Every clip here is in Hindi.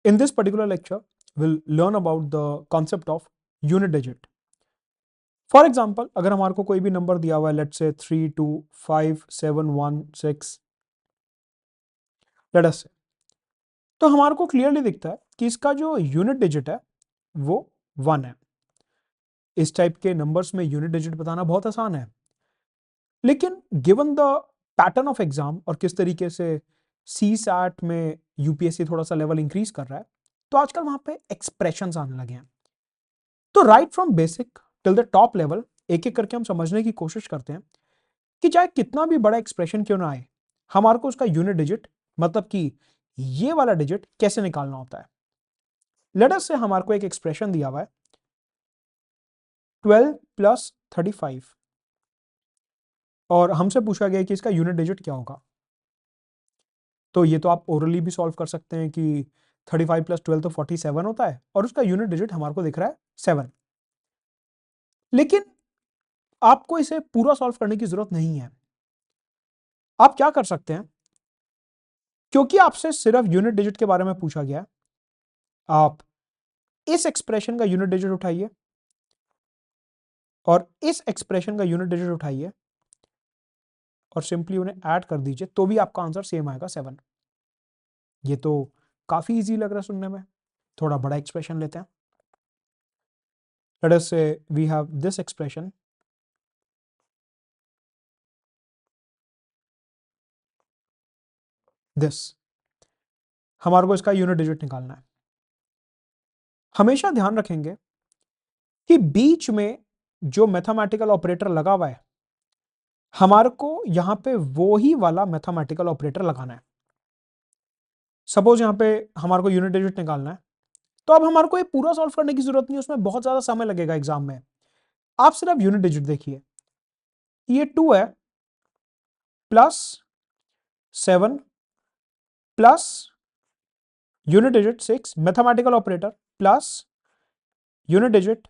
In this particular lecture, we'll learn about the concept of unit digit. For example अगर हमारे को कोई भी नंबर दिया हुआ है, लेट्स से 3 2 5 7 1 6, लेट अस से, तो हमारे को क्लियरली दिखता है कि इसका जो यूनिट डिजिट है वो 1 है। इस टाइप के नंबर्स में यूनिट डिजिट बताना बहुत आसान है, लेकिन given the pattern of exam और किस तरीके से सी सैट में यूपीएससी थोड़ा सा लेवल इंक्रीज कर रहा है, तो आजकल वहां पे एक्सप्रेशंस आने लगे हैं। तो right from basic till the top level एक एक करके हम समझने की कोशिश करते हैं कि चाहे कितना भी बड़ा एक्सप्रेशन क्यों ना आए, हमारे को उसका यूनिट डिजिट मतलब कि ये वाला डिजिट कैसे निकालना होता है। लेट अस से हमारे को एक एक्सप्रेशन दिया हुआ है 12 प्लस 35 और हमसे पूछा गया कि इसका यूनिट डिजिट क्या होगा। तो ये तो आप ओरली भी सॉल्व कर सकते हैं कि 35 प्लस 12 तो 47 होता है और उसका यूनिट डिजिट हमारे को दिख रहा है 7। लेकिन आपको इसे पूरा सॉल्व करने की जरूरत नहीं है। आप क्या कर सकते हैं, क्योंकि आपसे सिर्फ यूनिट डिजिट के बारे में पूछा गया है, आप इस एक्सप्रेशन का यूनिट डिजिट उठाइए और इस एक्सप्रेशन का यूनिट डिजिट उठाइए और सिंपली उन्हें ऐड कर दीजिए, तो भी आपका आंसर सेम आएगा 7। ये तो काफी इजी लग रहा है सुनने में। थोड़ा बड़ा एक्सप्रेशन लेते हैं। Let us say we have this expression, this, हमारे को इसका यूनिट डिजिट निकालना है। हमेशा ध्यान रखेंगे कि बीच में जो मैथमेटिकल ऑपरेटर लगा हुआ है, हमारे को यहां पे वो ही वाला मैथमेटिकल ऑपरेटर लगाना है। सपोज यहां पे हमारे को यूनिट डिजिट निकालना है, तो अब हमारे को ये पूरा सॉल्व करने की जरूरत नहीं, उसमें बहुत ज्यादा समय लगेगा एग्जाम में। आप सिर्फ यूनिट डिजिट देखिए, ये 2 है plus 7 plus unit digit 6 mathematical operator plus unit digit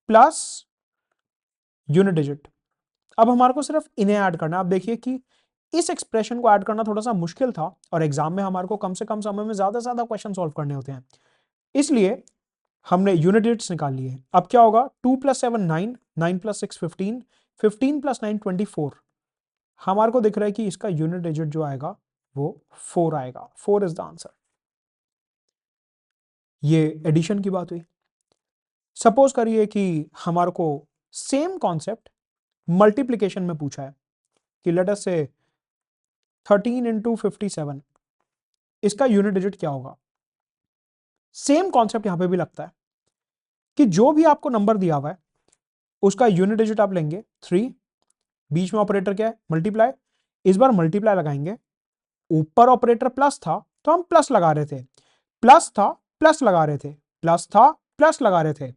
plus unit digit. अब हमारे को सिर्फ इन्हें ऐड करना है। आप देखिए कि इस एक्सप्रेशन को ऐड करना थोड़ा सा मुश्किल था और एग्जाम में हमारे को कम से कम समय में ज्यादा से ज्यादा क्वेश्चन सॉल्व करने होते हैं, इसलिए हमने यूनिट डिजिट्स निकाल लिए। अब क्या होगा, 2 प्लस 7 9, 9 प्लस 6 15, 15 प्लस 9 24। हमारे को दिख रहा है कि इसका यूनिट डिजिट जो आएगा वो 4 आएगा। 4 इज द आंसर। ये एडिशन की बात हुई। सपोज करिए कि हमारे को सेम कॉन्सेप्ट मल्टीप्लीकेशन में पूछा है कि लेट अस से 13 इंटू 57, इसका यूनिट डिजिट क्या होगा। सेम कॉन्सेप्ट यहां पे भी लगता है कि जो भी आपको नंबर दिया हुआ है उसका यूनिट डिजिट आप लेंगे 3, बीच में ऑपरेटर क्या है, मल्टीप्लाई। इस बार मल्टीप्लाई लगाएंगे, ऊपर ऑपरेटर प्लस था तो हम प्लस लगा रहे थे, प्लस था प्लस लगा रहे थे, प्लस था प्लस लगा रहे थे।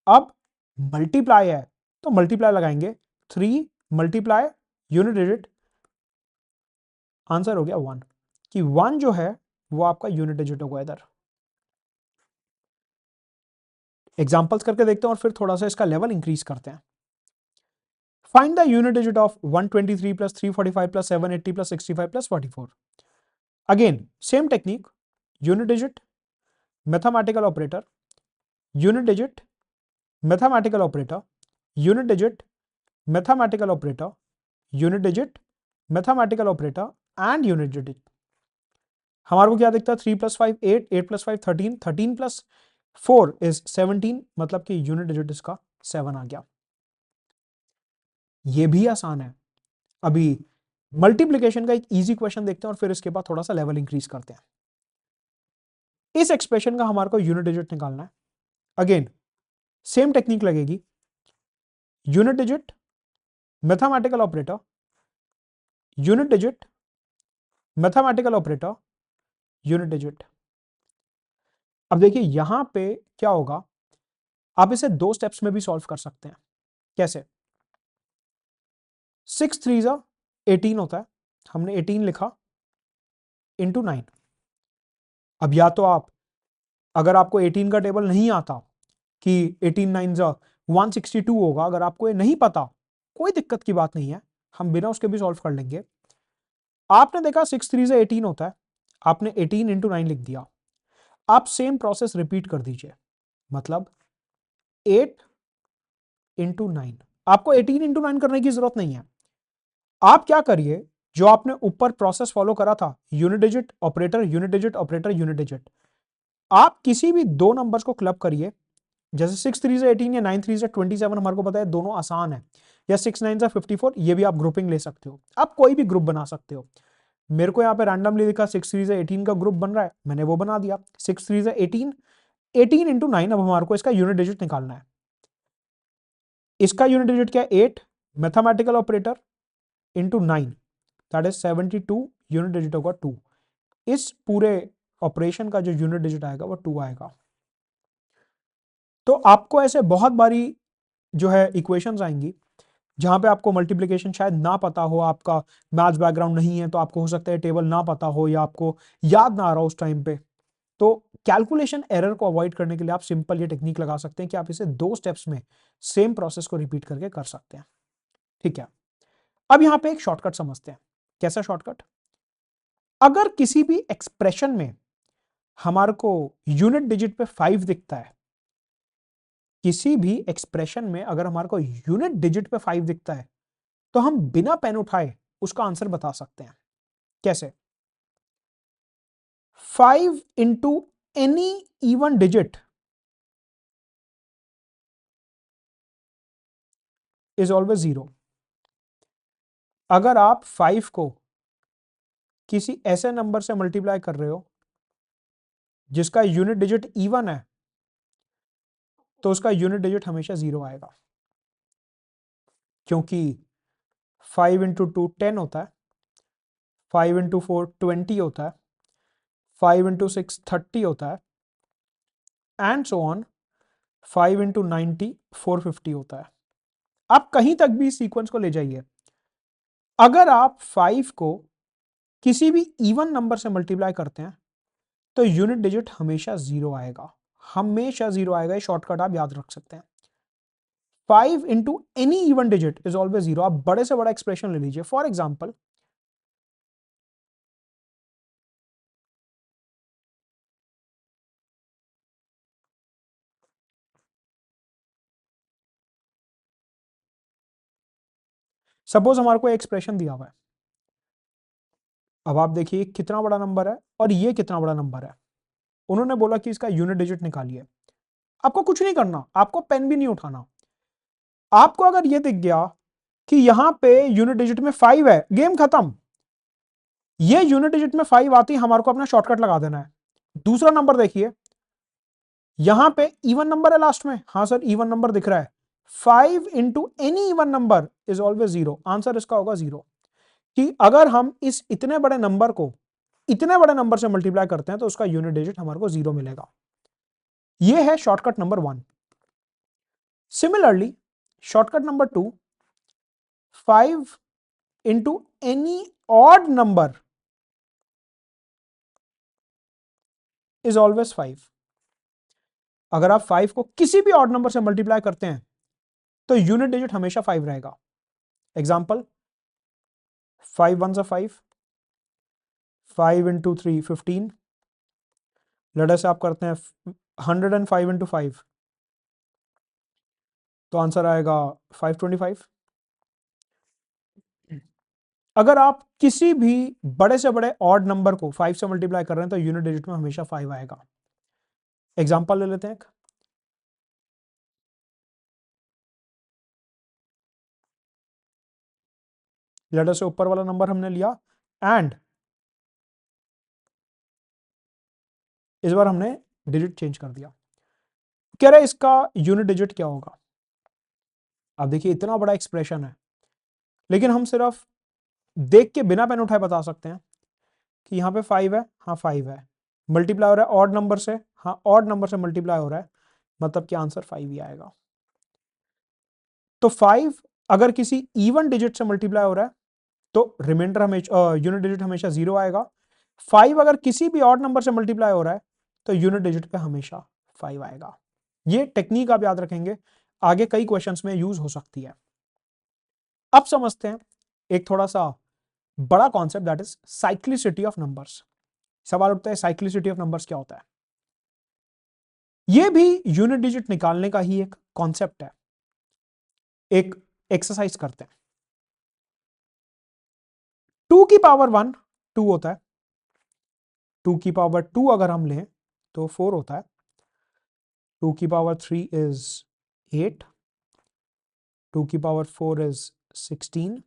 अब मल्टीप्लाई है तो मल्टीप्लाई लगाएंगे, 3 मल्टीप्लाई यूनिट डिजिट, आंसर हो गया 1, कि 1 जो है वो आपका यूनिट डिजिट होगा। इधर एग्जांपल्स करके देखते हैं और फिर थोड़ा सा इसका लेवल इंक्रीज करते हैं। Find the unit digit of 123 plus 345 plus 780 plus 65 plus 44। Again same technique, unit digit mathematical operator, unit digit mathematical operator, unit digit mathematical operator, unit digit mathematical operator and unit digit. हमारे को क्या दिखता है, 3 प्लस 5 8, 8 प्लस 5 13, 13 प्लस 4 इज 17, मतलब कि यूनिट डिजिट इसका 7 आ गया। ये भी आसान है। अभी मल्टीप्लीकेशन का एक इजी क्वेश्चन देखते हैं और फिर इसके बाद थोड़ा सा लेवल इंक्रीज करते हैं। इस एक्सप्रेशन का हमारे को यूनिट डिजिट निकालना है। अगेन सेम टेक्निक लगेगी, unit digit mathematical operator, unit digit mathematical operator, unit digit. अब देखिए यहां पे क्या होगा, आप इसे 2 स्टेप्स में भी सॉल्व कर सकते हैं। कैसे, 6 3 जा 18 होता है, हमने 18 लिखा इंटू 9। अब या तो आप, अगर आपको 18 का टेबल नहीं आता कि 18 9 जा 162 होगा, अगर आपको ये नहीं पता कोई दिक्कत की बात नहीं है, हम बिना उसके भी सॉल्व कर लेंगे। आपने देखा 6 3 से 18 होता है, आपने 18 इंटू 9 लिख दिया। आप सेम प्रोसेस रिपीट कर दीजिए, मतलब 8 इंटू 9। आपको 18 इंटू 9 करने की जरूरत नहीं है। आप क्या करिए, जो आपने ऊपर प्रोसेस फॉलो करा था, unit digit operator unit digit operator unit digit, आप किसी भी दो नंबर्स को क्लब करिए। जैसे 6 3 से 18 या 9 3 से 27, हमारे को पता है दोनों आसान है, या 6 9 से 54, ये भी आप ग्रुपिंग ले सकते हो, आप कोई भी ग्रुप बना सकते हो। मेरे को यहाँ पे रैंडमली लिखा 6 3 से 18 का ग्रुप बन रहा है, मैंने वो बना दिया 6 3 से 18, 18 इंटू 9। अब हमारे को इसका यूनिट डिजिट निकालना है। इसका यूनिट डिजिट क्या है? 8, mathematical operator into 9, that is 72, unit digit होगा 2। इस पूरे ऑपरेशन का जो यूनिट डिजिट आएगा वो 2 आएगा। तो आपको ऐसे बहुत बारी जो है इक्वेशंस आएंगी जहां पे आपको मल्टीप्लिकेशन शायद ना पता हो, आपका मैथ्स बैकग्राउंड नहीं है, तो आपको हो सकता है टेबल ना पता हो या आपको याद ना आ रहा हो उस टाइम पे। तो कैलकुलेशन एरर को अवॉइड करने के लिए आप सिंपल ये टेक्निक लगा सकते हैं कि आप इसे 2 स्टेप्स में सेम प्रोसेस को रिपीट करके कर सकते हैं। ठीक है, अब यहां पे एक शॉर्टकट समझते हैं। कैसा शॉर्टकट? अगर किसी भी एक्सप्रेशन में हमारे को यूनिट डिजिट पे 5 दिखता है, किसी भी एक्सप्रेशन में अगर हमारे को यूनिट डिजिट पे 5 दिखता है, तो हम बिना पेन उठाए उसका आंसर बता सकते हैं। कैसे? 5 into any even digit is always 0। अगर आप 5 को किसी ऐसे नंबर से मल्टीप्लाई कर रहे हो जिसका यूनिट डिजिट इवन है, तो उसका यूनिट डिजिट हमेशा 0 आएगा, क्योंकि 5 इंटू 2 10 होता है, 5 इंटू 4 20 होता है, 5 इंटू 6 30 होता है, एंड सो ऑन। 5 इंटू 90 450 होता है। आप कहीं तक भी सीक्वेंस को ले जाइए, अगर आप 5 को किसी भी इवन नंबर से मल्टीप्लाई करते हैं तो यूनिट डिजिट हमेशा 0 आएगा, हमेशा 0 आएगा। ये शॉर्टकट आप याद रख सकते हैं। 5 into any even digit is always 0। आप बड़े से बड़ा एक्सप्रेशन ले लीजिए, फॉर एग्जाम्पल सपोज हमारे को एक्सप्रेशन दिया हुआ है। अब आप देखिए कितना बड़ा नंबर है और ये कितना बड़ा नंबर है। उन्होंने बोला कि इसका यूनिट डिजिट निकालिए। आपको कुछ नहीं करना, आपको पेन भी नहीं उठाना। आपको अगर ये दिख गया कि यहां पे यूनिट डिजिट में 5 है, गेम खत्म। ये यूनिट डिजिट में 5 आती है, हमारे को अपना शॉर्टकट लगा देना है। दूसरा नंबर देखिए, यहां पे इवन नंबर है लास्ट में। हाँ सर, इवन नंबर दिख रहा है। 5 into any even number is always 0। Answer इसका होगा 0। कि अगर हम इस इतने बड़े नंबर को इतने बड़े नंबर से मल्टीप्लाई करते हैं तो उसका यूनिट डिजिट हमारे को 0 मिलेगा। यह है shortcut number 1। Similarly shortcut number 2, 5 into any odd number is always 5। अगर आप 5 को किसी भी ऑड नंबर से मल्टीप्लाई करते हैं तो यूनिट डिजिट हमेशा 5 रहेगा। एग्जाम्पल, 5 1 से 5, 5 इंटू 3 15। लड़े से आप करते हैं 105 इंटू 5, तो आंसर आएगा 525। अगर आप किसी भी बड़े से बड़े ऑड नंबर को 5 से मल्टीप्लाई कर रहे हैं तो यूनिट डिजिट में हमेशा 5 आएगा। एग्जाम्पल ले लेते हैं एक। लेटर से ऊपर वाला नंबर हमने लिया एंड इस बार हमने डिजिट चेंज कर दिया। कह रहे इसका यूनिट डिजिट क्या होगा। अब देखिए इतना बड़ा एक्सप्रेशन है, लेकिन हम सिर्फ देख के बिना पेन उठाए बता सकते हैं कि यहाँ पे 5 है। हाँ 5 है। मल्टीप्लाई हो रहा है ऑड नंबर से। हाँ ऑड नंबर से मल्टीप्लाई हो रहा है, मतलब कि आंसर 5 ही आएगा। तो 5 अगर किसी इवन डिजिट से मल्टीप्लाई हो रहा है तो रिमाइंडर हमेशा यूनिट डिजिट हमेशा 0 आएगा। 5 अगर किसी भी ऑड नंबर से मल्टीप्लाई हो रहा है तो यूनिट डिजिट पे हमेशा 5 आएगा। ये टेक्निक आप याद रखेंगे, आगे कई क्वेश्चंस में यूज हो सकती है। अब समझते हैं एक थोड़ा सा बड़ा concept, that is cyclicity of numbers. सवाल उठता है साइक्लिसिटी ऑफ नंबर्स क्या होता है। ये भी यूनिट डिजिट निकालने का ही एक कॉन्सेप्ट है। एक एक्सरसाइज करते हैं। 2 की पावर 1 2 होता है, 2 की पावर 2 अगर हम लें तो 4 होता है, 2 की पावर 3 इज 8, 2 की पावर 4 इज 16,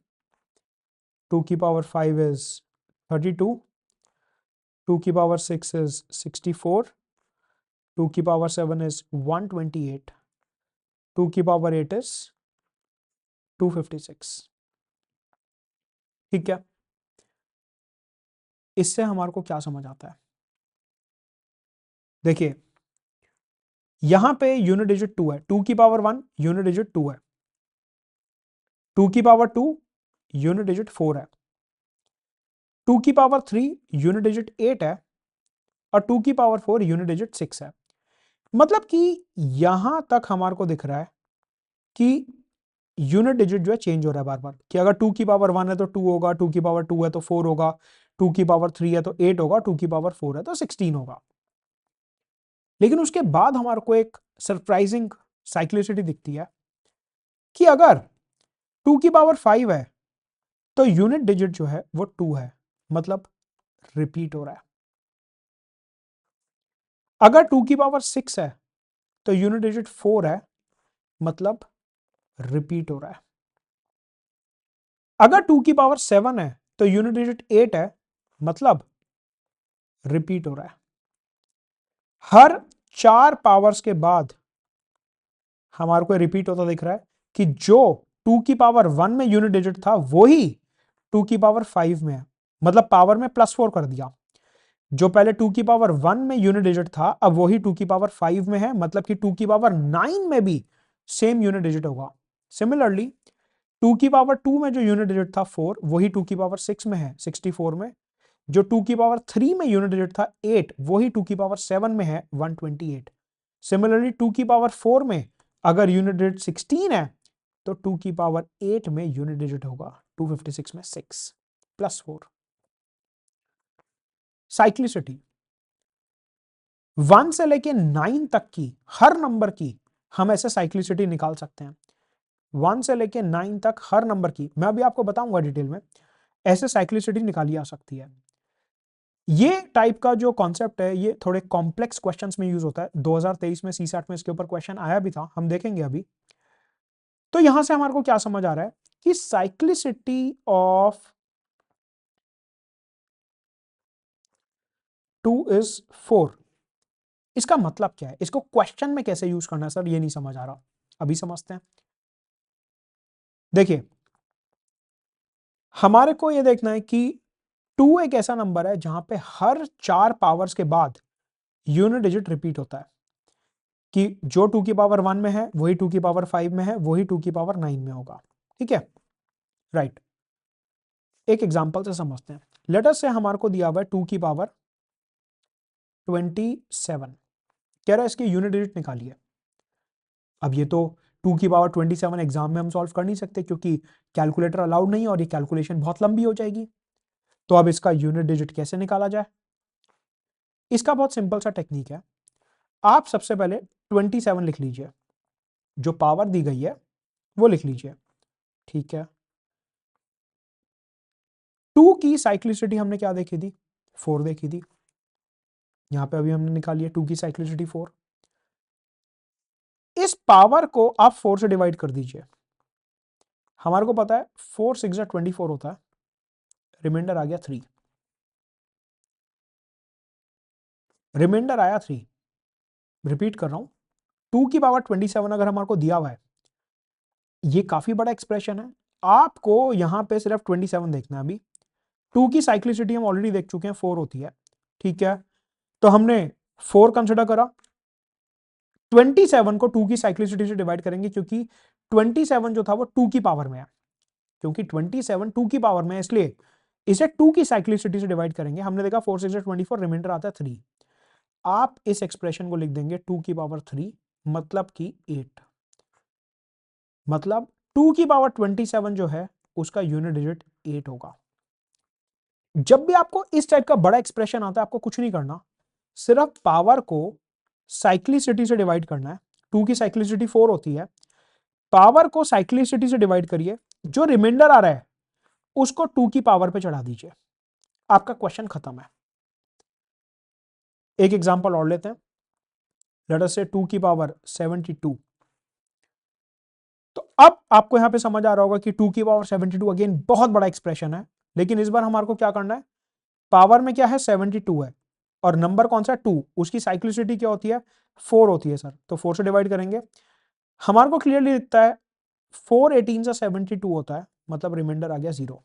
2 की पावर 5 इज 32, 2 की पावर 6 इज 64, 2 की पावर 7 इज 128, 2 की पावर 8 इज 256। ठीक है, इससे हमारे को क्या समझ आता है? देखिए, यहां पे यूनिट डिजिट 2 है, 2 की पावर 1 यूनिट डिजिट 2 है, 2 की पावर 2 यूनिट डिजिट 4 है, 2 की पावर 3 यूनिट डिजिट 8 है, और 2 की पावर 4 यूनिट डिजिट 6 है। मतलब कि यहां तक हमारे को दिख रहा है कि यूनिट डिजिट जो है चेंज हो रहा है बार बार, कि अगर 2 की पावर 1 है तो 2 होगा, 2 की पावर 2 है तो 4 होगा, 2 की पावर 3 है तो 8 होगा, 2 की पावर 4 है तो 16 होगा। लेकिन उसके बाद हमारे को एक सरप्राइजिंग साइक्लिसिटी दिखती है कि अगर 2 की पावर 5 है तो यूनिट डिजिट जो है वो 2 है, मतलब रिपीट हो रहा है। अगर 2 की पावर 6 है तो यूनिट डिजिट 4 है, मतलब रिपीट हो रहा है। अगर 2 की पावर 7 है तो यूनिट डिजिट 8 है, मतलब रिपीट हो रहा है। हर 4 पावर्स के बाद हमारे को रिपीट होता दिख रहा है कि जो 2 की पावर 1 में यूनिट डिजिट था वही 2 की पावर 5 में है, मतलब पावर में +4 कर दिया। जो पहले 2 की पावर 1 में यूनिट डिजिट था अब वही 2 की पावर 5 में है, मतलब कि 2 की पावर 9 में भी सेम यूनिट डिजिट होगा। सिमिलरली 2 की पावर 2 में जो यूनिट डिजिट था 4 वही 2 की पावर 6 में है 64 में। जो 2 की पावर 3 में यूनिट डिजिट था 8 वही 2 की पावर 7 में है 128। सिमिलरली 2 की पावर 4 में अगर यूनिट डिजिट 16 है तो 2 की पावर 8 में यूनिट डिजिट होगा 256 में 6 +4। साइक्लिसिटी 1 से लेके 9 तक की हर नंबर की हम ऐसे साइक्लिसिटी निकाल सकते हैं। 1 से लेके 9 तक हर नंबर की मैं अभी आपको बताऊंगा डिटेल में, ऐसे साइक्लिसिटी निकाली जा सकती है। ये टाइप का जो कॉन्सेप्ट है ये थोड़े कॉम्प्लेक्स क्वेश्चंस में यूज होता है। 2023 में सीसैट में इसके ऊपर क्वेश्चन आया भी था, हम देखेंगे अभी। तो यहां से हमारे को क्या समझ आ रहा है कि साइक्लिसिटी ऑफ 2 इज 4। इसका मतलब क्या है, इसको क्वेश्चन में कैसे यूज करना है सर, ये नहीं समझ आ रहा, अभी समझते हैं। देखिए, हमारे को ये देखना है कि 2 एक ऐसा नंबर है जहां पे हर 4 पावर्स के बाद यूनिट डिजिट रिपीट होता है, कि जो 2 की पावर 1 में है वही 2 की पावर 5 में है वही 2 की पावर 9 में होगा। ठीक है, राइट। एक एग्जांपल से समझते हैं। लेट अस से हमारे को दिया हुआ है 2 की पावर 27, कह रहा है इसकी यूनिट डिजिट निकालिए। अब ये तो 2 की पावर 27 एग्जाम में हम सॉल्व कर नहीं सकते क्योंकि कैलकुलेटर अलाउड नहीं है और ये कैलकुलेशन बहुत लंबी हो जाएगी। तो अब इसका यूनिट डिजिट कैसे निकाला जाए? इसका बहुत सिंपल सा टेक्निक है। आप सबसे पहले 27 लिख लीजिए, जो पावर दी गई है वो लिख लीजिए। ठीक है, 2 की साइक्लिसिटी हमने क्या देखी थी? 4 देखी थी। यहां पे अभी हमने निकाली है 2 की साइक्लिसिटी 4। इस पावर को आप 4 से डिवाइड कर दीजिए। हमारे को पता है 4 6 24 होता है, रिमाइंडर आ गया 3, रिमाइंडर आया 3। रिपीट कर रहा हूं, 2 की पावर 27 अगर हमारे को दिया हुआ है, ये काफी बड़ा एक्सप्रेशन है। आपको यहां पे सिर्फ 27 देखना है। अभी 2 की साइक्लिसिटी हम ऑलरेडी देख चुके हैं 4 होती है। ठीक है, तो हमने 4 कंसिडर करा, 27 को 2 की साइक्लिसिटी से डिवाइड करेंगे क्योंकि 27 जो था वो 2 की पावर में है, क्योंकि 27 2 की पावर में है इसलिए इसे 2 की साइक्लिसिटी से डिवाइड करेंगे। हमने देखा 4 6 24, रिमाइंडर आता है 3। आप इस एक्सप्रेशन को लिख देंगे 2 की पावर 3, मतलब कि 8। मतलब 2 की पावर 27 जो है उसका यूनिट डिजिट 8 होगा। जब भी आपको इस टाइप का बड़ा एक्सप्रेशन आता है आपको कुछ नहीं करना, सिर्फ पावर को साइक्लिसिटी से डिवाइड करना है। 2 की साइक्लिसिटी 4 होती है, पावर को साइक्लिसिटी से डिवाइड करिए, जो रिमाइंडर आ रहा है उसको 2 की पावर पे चढ़ा दीजिए, आपका क्वेश्चन खत्म है। एक एग्जांपल और लेते हैं, लेट अस से 2 की पावर 72। तो अब आपको यहां पे समझ आ रहा होगा कि 2 की पावर 72 अगेन बहुत बड़ा एक्सप्रेशन है, लेकिन इस बार हमारे को क्या करना है, पावर में क्या है 72 है और नंबर कौन सा है 2, उसकी साइक्लिसिटी क्या होती है 4 होती है सर, तो 4 से डिवाइड करेंगे, हमारे को क्लियरली दिखता है 4 18 से 72 होता है, मतलब रिमाइंडर आ गया 0।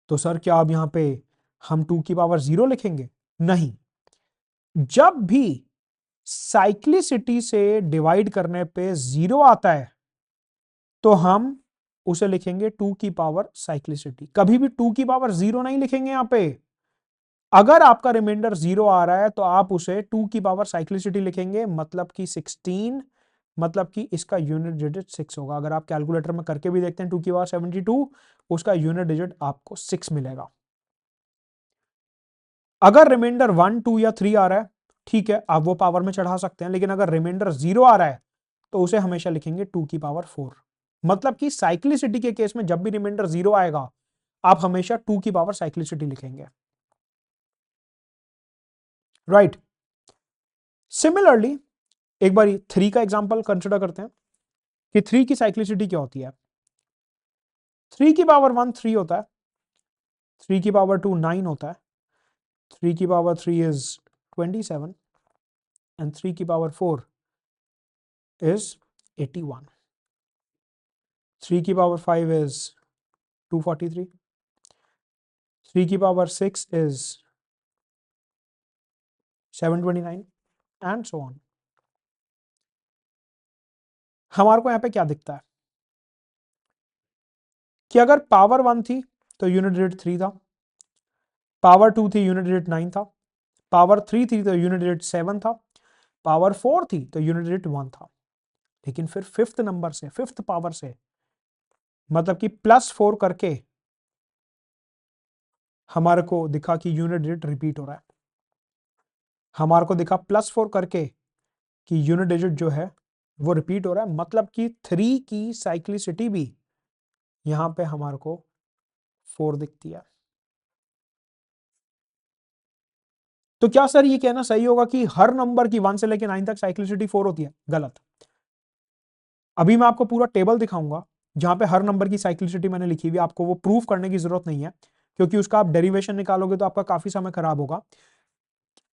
तो सर क्या अब यहां पे हम 2 की पावर 0 लिखेंगे? नहीं, जब भी साइक्लिसिटी से डिवाइड करने पे 0 आता है तो हम उसे लिखेंगे 2 की पावर साइक्लिसिटी, कभी भी 2 की पावर 0 नहीं लिखेंगे यहां पे। अगर आपका रिमाइंडर 0 आ रहा है तो आप उसे 2 की पावर साइक्लिसिटी लिखेंगे, मतलब कि 16, मतलब कि इसका यूनिट डिजिट 6 होगा। अगर आप कैलकुलेटर में करके भी देखते हैं 2 की पावर 72, उसका यूनिट डिजिट आपको 6 मिलेगा। अगर रिमाइंडर 1 2 या 3 आ रहा है, ठीक है, आप वो पावर में चढ़ा सकते हैं, लेकिन अगर रिमाइंडर 0 आ रहा है तो उसे हमेशा लिखेंगे 2 की पावर 4। मतलब कि साइक्लिसिटी के केस में जब भी रिमाइंडर 0 आएगा आप हमेशा 2 की पावर साइक्लिसिटी लिखेंगे, राइट। सिमिलरली एक बार 3 का एग्जांपल कंसिडर करते हैं कि 3 की साइक्लिसिटी क्या होती है। 3 की पावर 1 3 होता है, 3 की पावर 2 9 होता है, 3 की पावर 3 इज 27 एंड 3 की पावर 4 इज 81, 3 की पावर 5 इज 243, 3 की power 6 is 729 and so on. हमारे को यहां पे क्या दिखता है कि अगर पावर 1 थी तो यूनिट डिजिट 3 था, पावर 2 थी यूनिट डिजिट 9 था, पावर 3 थी तो यूनिट डिजिट 7 था, पावर 4 थी तो यूनिट डिजिट 1 था। लेकिन फिर फिफ्थ नंबर से, फिफ्थ पावर से, मतलब कि +4 करके हमारे को दिखा कि यूनिट डिजिट रिपीट हो रहा है। हमारे को दिखा +4 करके कि यूनिट डिजिट जो है वो रिपीट हो रहा है, मतलब कि 3 की साइक्लिसिटी भी यहां पे हमारे को 4 दिखती है। तो क्या सर ये कहना सही होगा कि हर नंबर की 1 से लेकर 9 तक साइक्लिसिटी 4 होती है? गलत। अभी मैं आपको पूरा टेबल दिखाऊंगा जहां पे हर नंबर की साइक्लिसिटी मैंने लिखी हुई है, आपको वो प्रूफ करने की जरूरत नहीं है, क्योंकि उसका आप डेरिवेशन निकालोगे तो आपका काफी समय खराब होगा।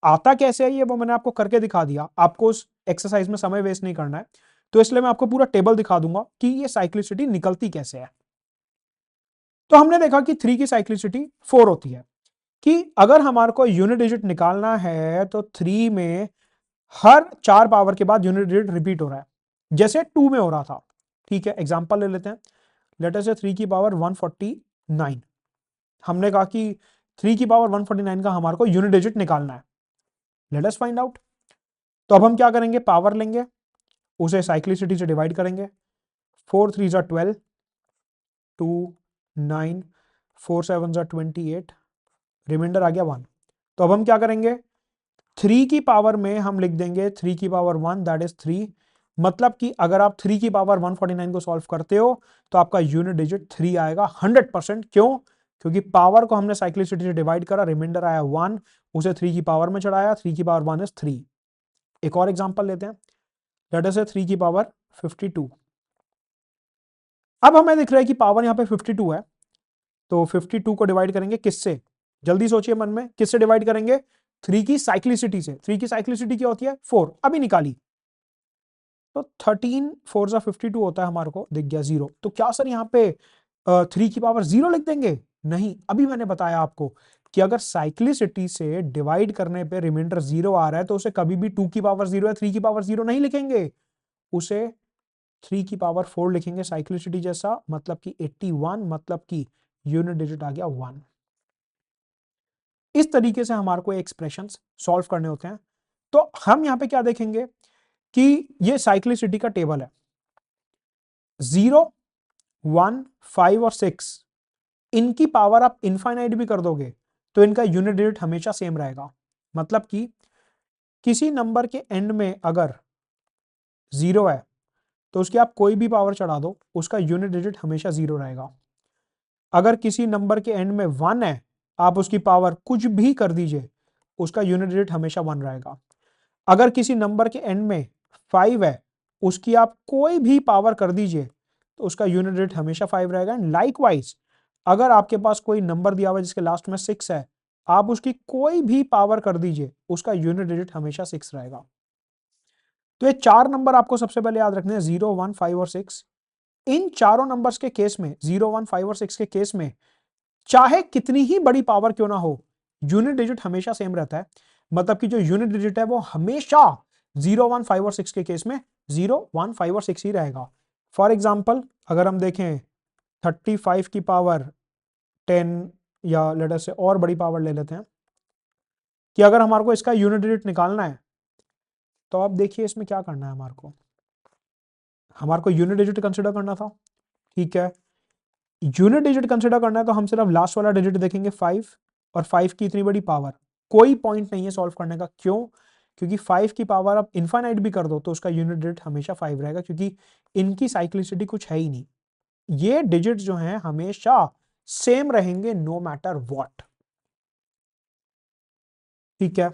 आता कैसे है ये वो मैंने आपको करके दिखा दिया, आपको उस एक्सरसाइज में समय वेस्ट नहीं करना है, तो इसलिए मैं आपको पूरा टेबल दिखा दूंगा कि ये साइक्लिसिटी निकलती कैसे है। तो हमने देखा कि 3 की साइक्लिसिटी 4 होती है, कि अगर हमारे को यूनिट डिजिट निकालना है तो 3 में हर 4 पावर के बाद यूनिट डिजिट रिपीट हो रहा है, जैसे 2 में हो रहा था। ठीक है, एग्जांपल ले लेते हैं, लेट अस से 3 की पावर 149। हमने कहा कि 3 की पावर 149 का हमारे को यूनिट डिजिट निकालना है, लेट अस फाइंड आउट। तो अब हम क्या करेंगे, पावर लेंगे, उसे साइक्लिसिटी से डिवाइड करेंगे, 4 3 जा 12, 2 9, 4 7 जा 28, रिमाइंडर आ गया 1। तो अब हम क्या करेंगे, 3 की पावर में हम लिख देंगे 3 की पावर 1 दैट इज 3, मतलब कि अगर आप 3 की पावर 149 को सॉल्व करते हो तो आपका यूनिट डिजिट 3 आएगा 100%। क्यों? क्योंकि पावर को हमने साइक्लिसिटी से डिवाइड करा, रिमाइंडर आया 1, उसे 3 की पावर में चढ़ाया, 3 की पावर 1 इज 3। एक और एग्जांपल लेते हैं, लेट अस से 3 की पावर 52। अब हमें दिख रहा है कि पावर यहां पे 52 है, तो 52 को डिवाइड करेंगे किससे? जल्दी सोचिए मन में, किससे डिवाइड करेंगे? 3 की साइक्लिसिटी से। 3 की साइक्लिसिटी क्या होती है? 4, अभी निकाली। तो 13 4 जा 52 होता है, हमारे को दिख गया 0। तो क्या सर यहाँ पे 3 की पावर 0 लिख देंगे? नहीं, अभी मैंने बताया आपको कि अगर साइक्लिसिटी से डिवाइड करने पे रिमाइंडर 0 आ रहा है तो उसे कभी भी 2 की पावर 0 या 3 की पावर 0 नहीं लिखेंगे, उसे 3 की पावर 4 लिखेंगे साइक्लिसिटी जैसा, मतलब कि 81, मतलब कि यूनिट डिजिट आ गया 1। इस तरीके से हमारे को एक्सप्रेशंस सॉल्व करने होते हैं। तो हम यहां पे क्या देखेंगे कि ये साइक्लिसिटी का टेबल है, 0 1 5 और 6, इनकी पावर आप इनफाइनाइट भी कर दोगे तो इनका यूनिट डिजिट हमेशा सेम रहेगा। मतलब कि किसी नंबर के एंड में अगर 0 है तो उसकी आप कोई भी पावर चढ़ा दो, उसका यूनिट डिजिट हमेशा 0 रहेगा। अगर किसी नंबर के एंड में 1 है, आप उसकी पावर कुछ भी कर दीजिए, उसका यूनिट डिजिट हमेशा 1 रहेगा। अगर किसी नंबर के एंड में 5 है, उसकी आप कोई भी पावर कर दीजिए तो उसका यूनिट डिजिट हमेशा 5 रहेगा। एंड लाइकवाइज अगर आपके पास कोई नंबर दिया हुआ है जिसके लास्ट में 6 है, आप उसकी कोई भी पावर कर दीजिए, उसका यूनिट डिजिट हमेशा 6 रहेगा। तो ये 4 नंबर आपको सबसे पहले याद रखने हैं, 0, 1, 5 और 6। इन चारों नंबर्स के केस में, 0, 1, 5 और 6 के केस में, चाहे कितनी ही बड़ी पावर क्यों ना हो, यूनिट डिजिट हमेशा सेम रहता है। मतलब कि जो यूनिट डिजिट है वो हमेशा 0, 1, 5 और 6 के केस में 0, 1, 5 और 6 ही रहेगा। फॉर एग्जाम्पल अगर हम देखें 35 की पावर 10, या लेट अस से और बड़ी पावर ले लेते हैं कि अगर हमारे को इसका यूनिट डिजिट निकालना है, तो आप देखिए इसमें क्या करना है। हमारे को यूनिट डिजिट कंसिडर करना था, ठीक है। यूनिट डिजिट कंसिडर करना है तो हम सिर्फ लास्ट वाला डिजिट देखेंगे 5, और 5 की इतनी बड़ी पावर, कोई पॉइंट नहीं है सॉल्व करने का। क्यों? क्योंकि 5 की पावर आप इनफाइनाइट भी कर दो तो उसका यूनिट डिजिट हमेशा 5 रहेगा, क्योंकि इनकी साइक्लिसिटी कुछ है ही नहीं। ये डिजिट जो हैं हमेशा सेम रहेंगे नो मैटर व्हाट, ठीक है।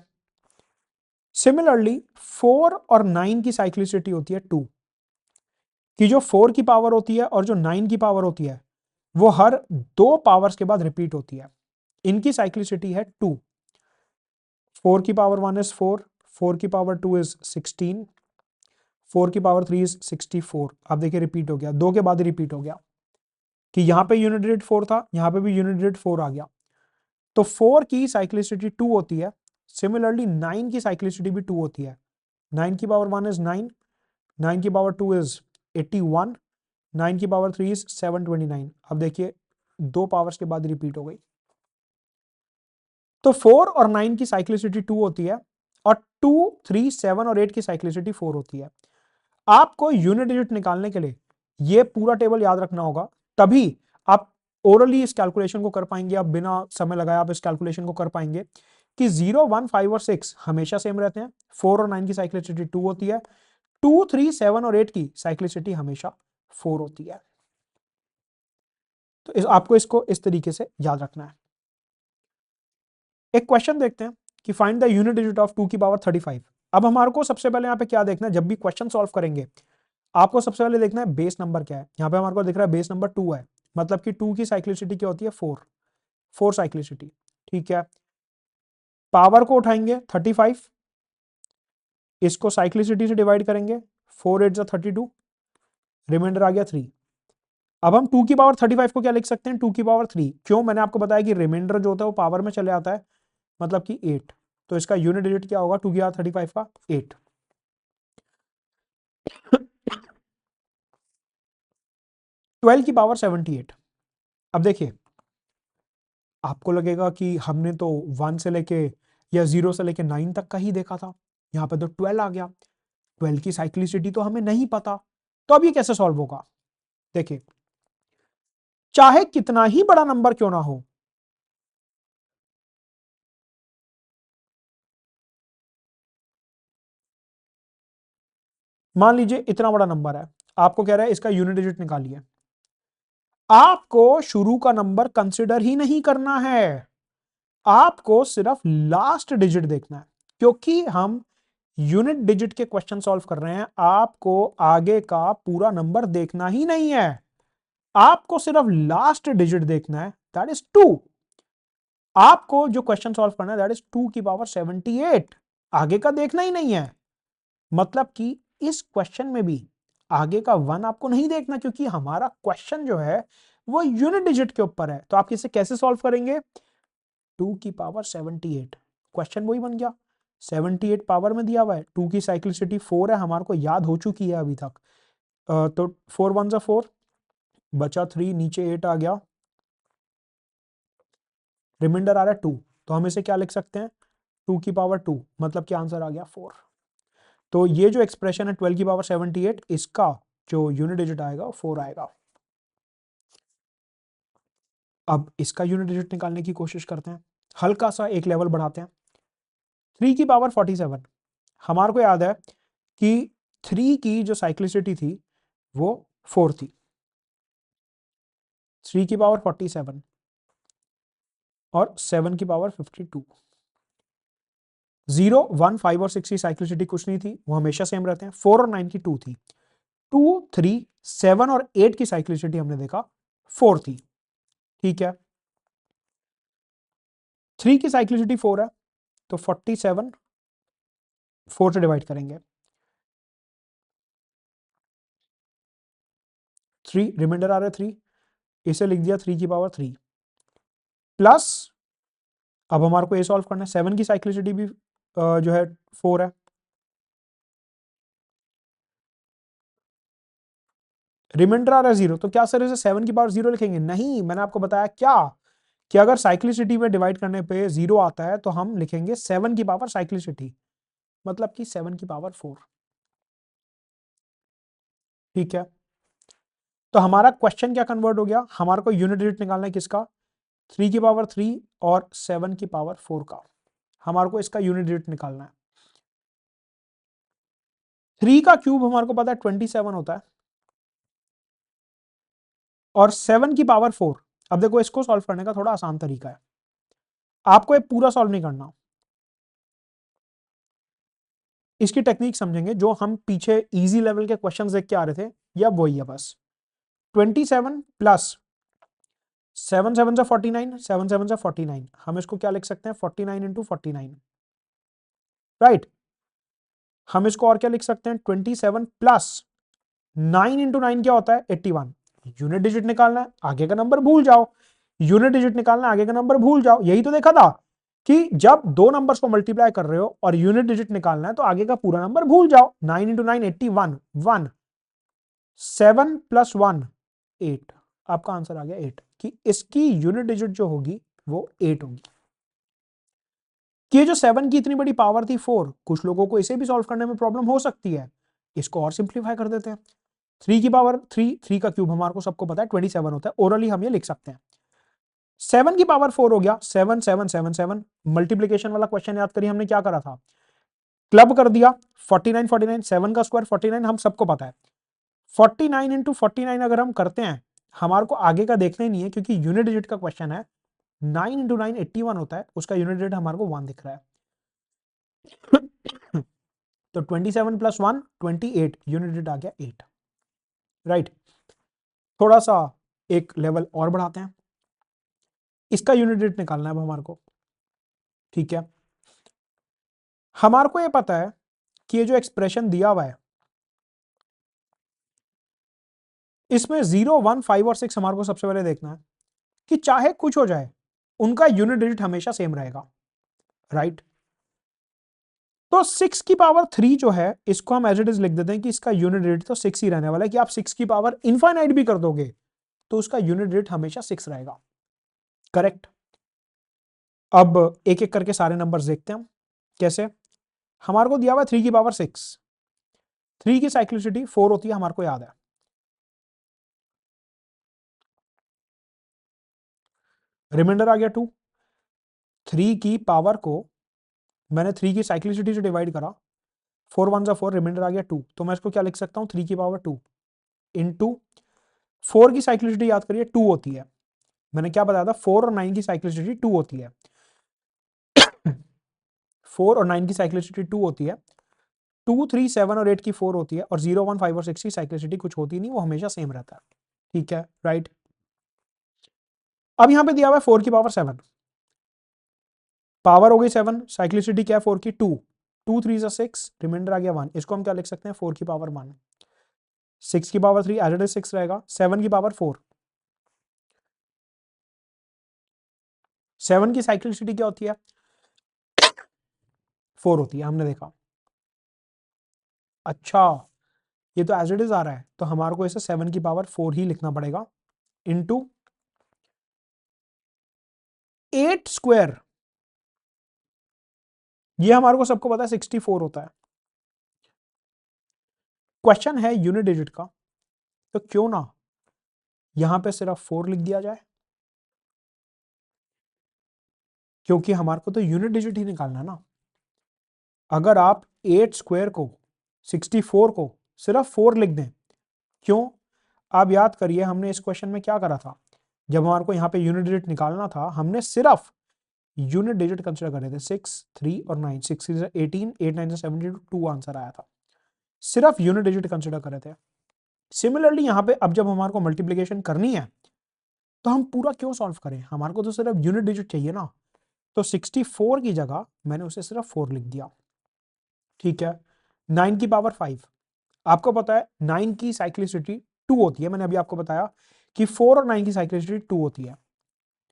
सिमिलरली 4 और 9 की साइक्लिसिटी होती है 2, कि जो 4 की पावर होती है और जो 9 की पावर होती है वो हर 2 पावर्स के बाद रिपीट होती है। इनकी साइक्लिसिटी है 2। 4 की पावर 1 इज 4, 4 की पावर 2 इज 16, 4 की पावर 3 इज 64। आप देखिए रिपीट हो गया, 2 के बाद ही रिपीट हो गया, कि यहां पे यूनिट डिजिट 4 था, यहां पे भी यूनिट डिजिट 4 आ गया। तो 4 की साइक्लिसिटी 2 होती है। सिमिलरली 9 की साइक्लिसिटी भी 2 होती है। 9 की पावर 1 इज 9, 9 की पावर 2 इज 81, 9 की पावर 3 इज 729। अब देखिए 2 पावर्स के बाद रिपीट हो गई। तो 4 और 9 की साइक्लिसिटी 2 होती है, और 2, 3, 7 और 8 की साइक्लिसिटी 4 होती है। आपको यूनिट डिजिट निकालने के लिए ये पूरा टेबल याद रखना होगा, तभी आप ओरली इस कैलकुलेशन को कर पाएंगे। आप बिना समय लगाए आप इस कैलकुलेशन को कर पाएंगे कि 0, 1, 5 और 6 हमेशा सेम रहते हैं, 4 और 9 की साइक्लिसिटी 2 होती है, 2, 3, 7 और 8 की साइक्लिसिटी हमेशा 4 होती है। तो आपको इसको इस तरीके से याद रखना है। एक क्वेश्चन देखते हैं कि find the unit digit of 2 की पावर 35। अब हमारे को सबसे पहले यहाँ पे क्या देखना है, जब भी क्वेश्चन सॉल्व करेंगे आपको सबसे पहले देखना है बेस नंबर क्या है। यहाँ पे हमारे को दिख रहा है बेस नंबर 2 है, मतलब कि 2 की साइक्लिसिटी क्या होती है 4, 4 साइक्लिसिटी, ठीक है। पावर को उठाएंगे 35, इसको साइक्लिसिटी से डिवाइड करेंगे, 4 8 जा 32, रिमाइंडर आ गया 3। अब हम 2 की पावर 35 को क्या लिख सकते हैं, 2 की पावर 3। क्यों? मैंने आपको बताया कि रिमाइंडर जो होता है वो पावर में चले आता है, मतलब कि 8। तो इसका यूनिट डिजिट क्या होगा 2 की पावर 35 का 8। 12 की पावर 78। अब देखिए आपको लगेगा कि हमने तो 1 से लेके या 0 से लेके 9 तक का ही देखा था, यहाँ पे तो 12 आ गया। 12 की साइक्लिसिटी तो हमें नहीं पता, तो अब ये कैसे सॉल्व होगा? देखिए चाहे कितना ही बड़ा नंबर क्यों ना हो, मान लीजिए इतना बड़ा नंबर है, आपको कह रहा है इसका यूनिट डिजिट निकालिए। आपको शुरू का नंबर कंसिडर ही नहीं करना है, आपको सिर्फ लास्ट डिजिट देखना है, क्योंकि हम यूनिट डिजिट के क्वेश्चन सॉल्व कर रहे हैं। आपको आगे का पूरा नंबर देखना ही नहीं है, आपको सिर्फ लास्ट डिजिट देखना है, दैट इज 2। आपको जो क्वेश्चन सॉल्व करना है दैट इज 2 की पावर 78, आगे का देखना ही नहीं है। मतलब कि इस क्वेश्चन में भी आगे का 1 आपको नहीं देखना, क्योंकि हमारा क्वेश्चन जो है वो यूनिट डिजिट के ऊपर है। तो आप इसे कैसे सॉल्व करेंगे? 2 की पावर 78, क्वेश्चन वही बन गया, 78 पावर में दिया हुआ है, 2 की साइक्लिसिटी 4 है, हमारे को याद हो चुकी है अभी तक। तो 4 1 जा 4, बचा 3, नीचे 8 आ गया, रिमाइंडर आ रहा है 2। तो हम इसे क्या लिख सकते हैं, 2 की पावर 2, मतलब कि आंसर आ गया 4। तो ये जो एक्सप्रेशन है 12 की पावर 78, इसका जो यूनिट डिजिट आएगा वो 4 आएगा। अब इसका यूनिट डिजिट निकालने की कोशिश करते हैं, हल्का सा एक लेवल बढ़ाते हैं। 3 की पावर 47, हमारे को याद है कि 3 की जो साइक्लिसिटी थी वो 4 थी, 3 की पावर 47 और 7 की पावर 52। 0, 1, 5 और 6 की साइक्लिसिटी कुछ नहीं थी, वो हमेशा सेम रहते हैं। 4 और 9 की 2 थी। 2, 3, 7 और 8 की साइक्लिसिटी हमने देखा 4 थी। ठीक है, 3 की साइक्लिसिटी 4 है, तो 47 4 से डिवाइड करेंगे, 3 रिमाइंडर आ रहा है 3, इसे लिख दिया 3 की पावर 3 प्लस, अब हमारे को ये सॉल्व करना है, 7 की साइक्लिसिटी भी जो है 4 है, रिमाइंडर आ रहा है 0, तो क्या सर इसे 7 की पावर 0 लिखेंगे? नहीं, मैंने आपको बताया क्या कि अगर साइक्लिसिटी में डिवाइड करने पे 0 आता है तो हम लिखेंगे 7 की पावर साइक्लिसिटी, मतलब कि 7 की पावर 4। ठीक है, तो हमारा क्वेश्चन क्या कन्वर्ट हो गया, हमारे को यूनिट डिजिट निकालना है किसका, 3 की पावर 3 और 7 की पावर 4 का। हमारे को इसका यूनिट डिजिट निकालना है। 3 का क्यूब हमारे को पता है 27 होता है, और 7 की पावर 4। अब देखो, इसको सॉल्व करने का थोड़ा आसान तरीका है, आपको ये पूरा सॉल्व नहीं करना, इसकी टेक्निक समझेंगे जो हम पीछे इजी लेवल के क्वेश्चंस देख के आ रहे थे, या वही है बस। 27 प्लस 7 7 से 49, 7 7 से 49, हम इसको क्या लिख सकते हैं, 49 इंटू 49, राइट। हम इसको और क्या लिख सकते हैं, 27 प्लस 9 इंटू 9 क्या होता है, 81। यूनिट डिजिट निकालना है, आगे का नंबर भूल जाओ, यूनिट डिजिट निकालना है, आगे का नंबर भूल जाओ। यही तो देखा था कि जब दो नंबर्स को मल्टीप्लाई कर रहे हो और यूनिट डिजिट निकालना है तो आगे का पूरा नंबर भूल जाओ। 9 इंटू 9 81, 1, 7 प्लस 1 8, आपका आंसर आ गया 8, कि इसकी यूनिट डिजिट जो होगी वो 8 होगी। कि ये जो 7 की इतनी बड़ी पावर थी 4, कुछ लोगों को इसे भी सॉल्व करने में प्रॉब्लम हो सकती है, इसको और सिंप्लीफाई कर देते हैं। 3 की पावर 3, 3 का क्यूब हमारे को सबको पता है 27 होता है, ओरली हम ये लिख सकते हैं। 7 की पावर 4 हो गया 7 7 7 7। मल्टीप्लीकेशन वाला क्वेश्चन याद करिए, हमने क्या करा था, क्लब कर दिया, 49 49, 7 का स्क्वायर 49, हम सबको पता है। 49 इंटू 49 अगर हम करते हैं, हमारे को आगे का देखना ही नहीं है क्योंकि यूनिट डिजिट का क्वेश्चन है। 9 इंटू 9 81 होता है, उसका यूनिट डिजिट हमारे को 1 दिख रहा है। तो 27 प्लस 1 28, यूनिट डिजिट आ गया 8, राइट। थोड़ा सा एक लेवल और बढ़ाते हैं, इसका यूनिट डिजिट निकालना है अब हमारे को। ठीक है, हमारे को ये पता है कि ये जो एक्सप्रेशन दिया हुआ है इसमें 0 1 5 और 6 हमारे को सबसे पहले देखना है कि चाहे कुछ हो जाए उनका यूनिट डिजिट हमेशा सेम रहेगा, राइट। तो 6 की पावर 3 जो है इसको हम एज इट इज लिख देते हैं कि इसका यूनिट डिजिट तो 6 ही रहने वाला है, कि आप 6 की पावर इनफाइनाइट भी कर दोगे तो उसका यूनिट डिजिट हमेशा 6 रहेगा, करेक्ट। अब एक एक करके सारे नंबर्स देखते हैं हम कैसे। हमारे को दिया हुआ 3 की पावर 6, 3 की साइक्लिसिटी 4 होती है, हमारे को याद है। रिमाइंडर आ गया 2, 3 की पावर को मैंने 3 की साइक्लिसिटी से डिवाइड करा, 4 1 जा 4, रिमाइंडर आ गया 2, तो मैं इसको क्या लिख सकता हूं, 3 की पावर 2 इंटू 4 की साइक्लिसिटी याद करिए 2 होती है, मैंने क्या बताया था, 4 और 9 की साइक्लिसिटी 2 होती है। 4 और 9 की साइक्लिसिटी 2 होती है, 2 3 7 और 8 की 4 होती है, और 0 1 5 और 6 की साइक्लिसिटी कुछ होती नहीं, वो हमेशा सेम रहता है। ठीक है, राइट। अब यहां पे दिया हुआ है 4 की पावर 7, पावर हो गई 7, साइक्लिसिटी क्या है 4 की 2, 2 3 जा 6, रिमाइंडर आ गया 1, इसको हम क्या लिख सकते हैं, 4 की पावर 1, 6 की पावर 3 एज इट इज 6 रहेगा, 7 की पावर 4, 7 की साइक्लिसिटी क्या होती है, 4 होती है, हमने देखा। अच्छा, ये तो एज इट इज आ रहा है, तो हमारे को इसे 7 की पावर 4 ही लिखना पड़ेगा, इंटू 8 स्क्वायर, ये हमारे को सबको पता है 64 होता है। क्वेश्चन है यूनिट डिजिट का, तो क्यों ना यहां पे सिर्फ 4 लिख दिया जाए, क्योंकि हमारे को तो यूनिट डिजिट ही निकालना है ना। अगर आप 8 स्क्वायर को 64 को सिर्फ 4 लिख दें, क्यों? आप याद करिए हमने इस क्वेश्चन में क्या करा था, जब हमारे को यहाँ पे यूनिट डिजिट निकालना था हमने सिर्फ यूनिट डिजिट कंसिडर करे थे 6, 3 और 9। 6 से 18, 8 9 से 72, 2 आंसर आया था, सिर्फ यूनिट डिजिट कंसिडर करे थे। सिमिलरली यहाँ पे अब जब हमारे को मल्टीप्लीकेशन करनी है तो हम पूरा क्यों सॉल्व करें, हमारे को तो सिर्फ यूनिट डिजिट चाहिए ना। तो 64 की जगह मैंने उसे सिर्फ 4 लिख दिया, ठीक है। 9 की पावर 5, आपको पता है 9 की साइक्लिसिटी 2 होती है, मैंने अभी आपको बताया कि 4 और 9 की साइक्लिसिटी 2 होती है,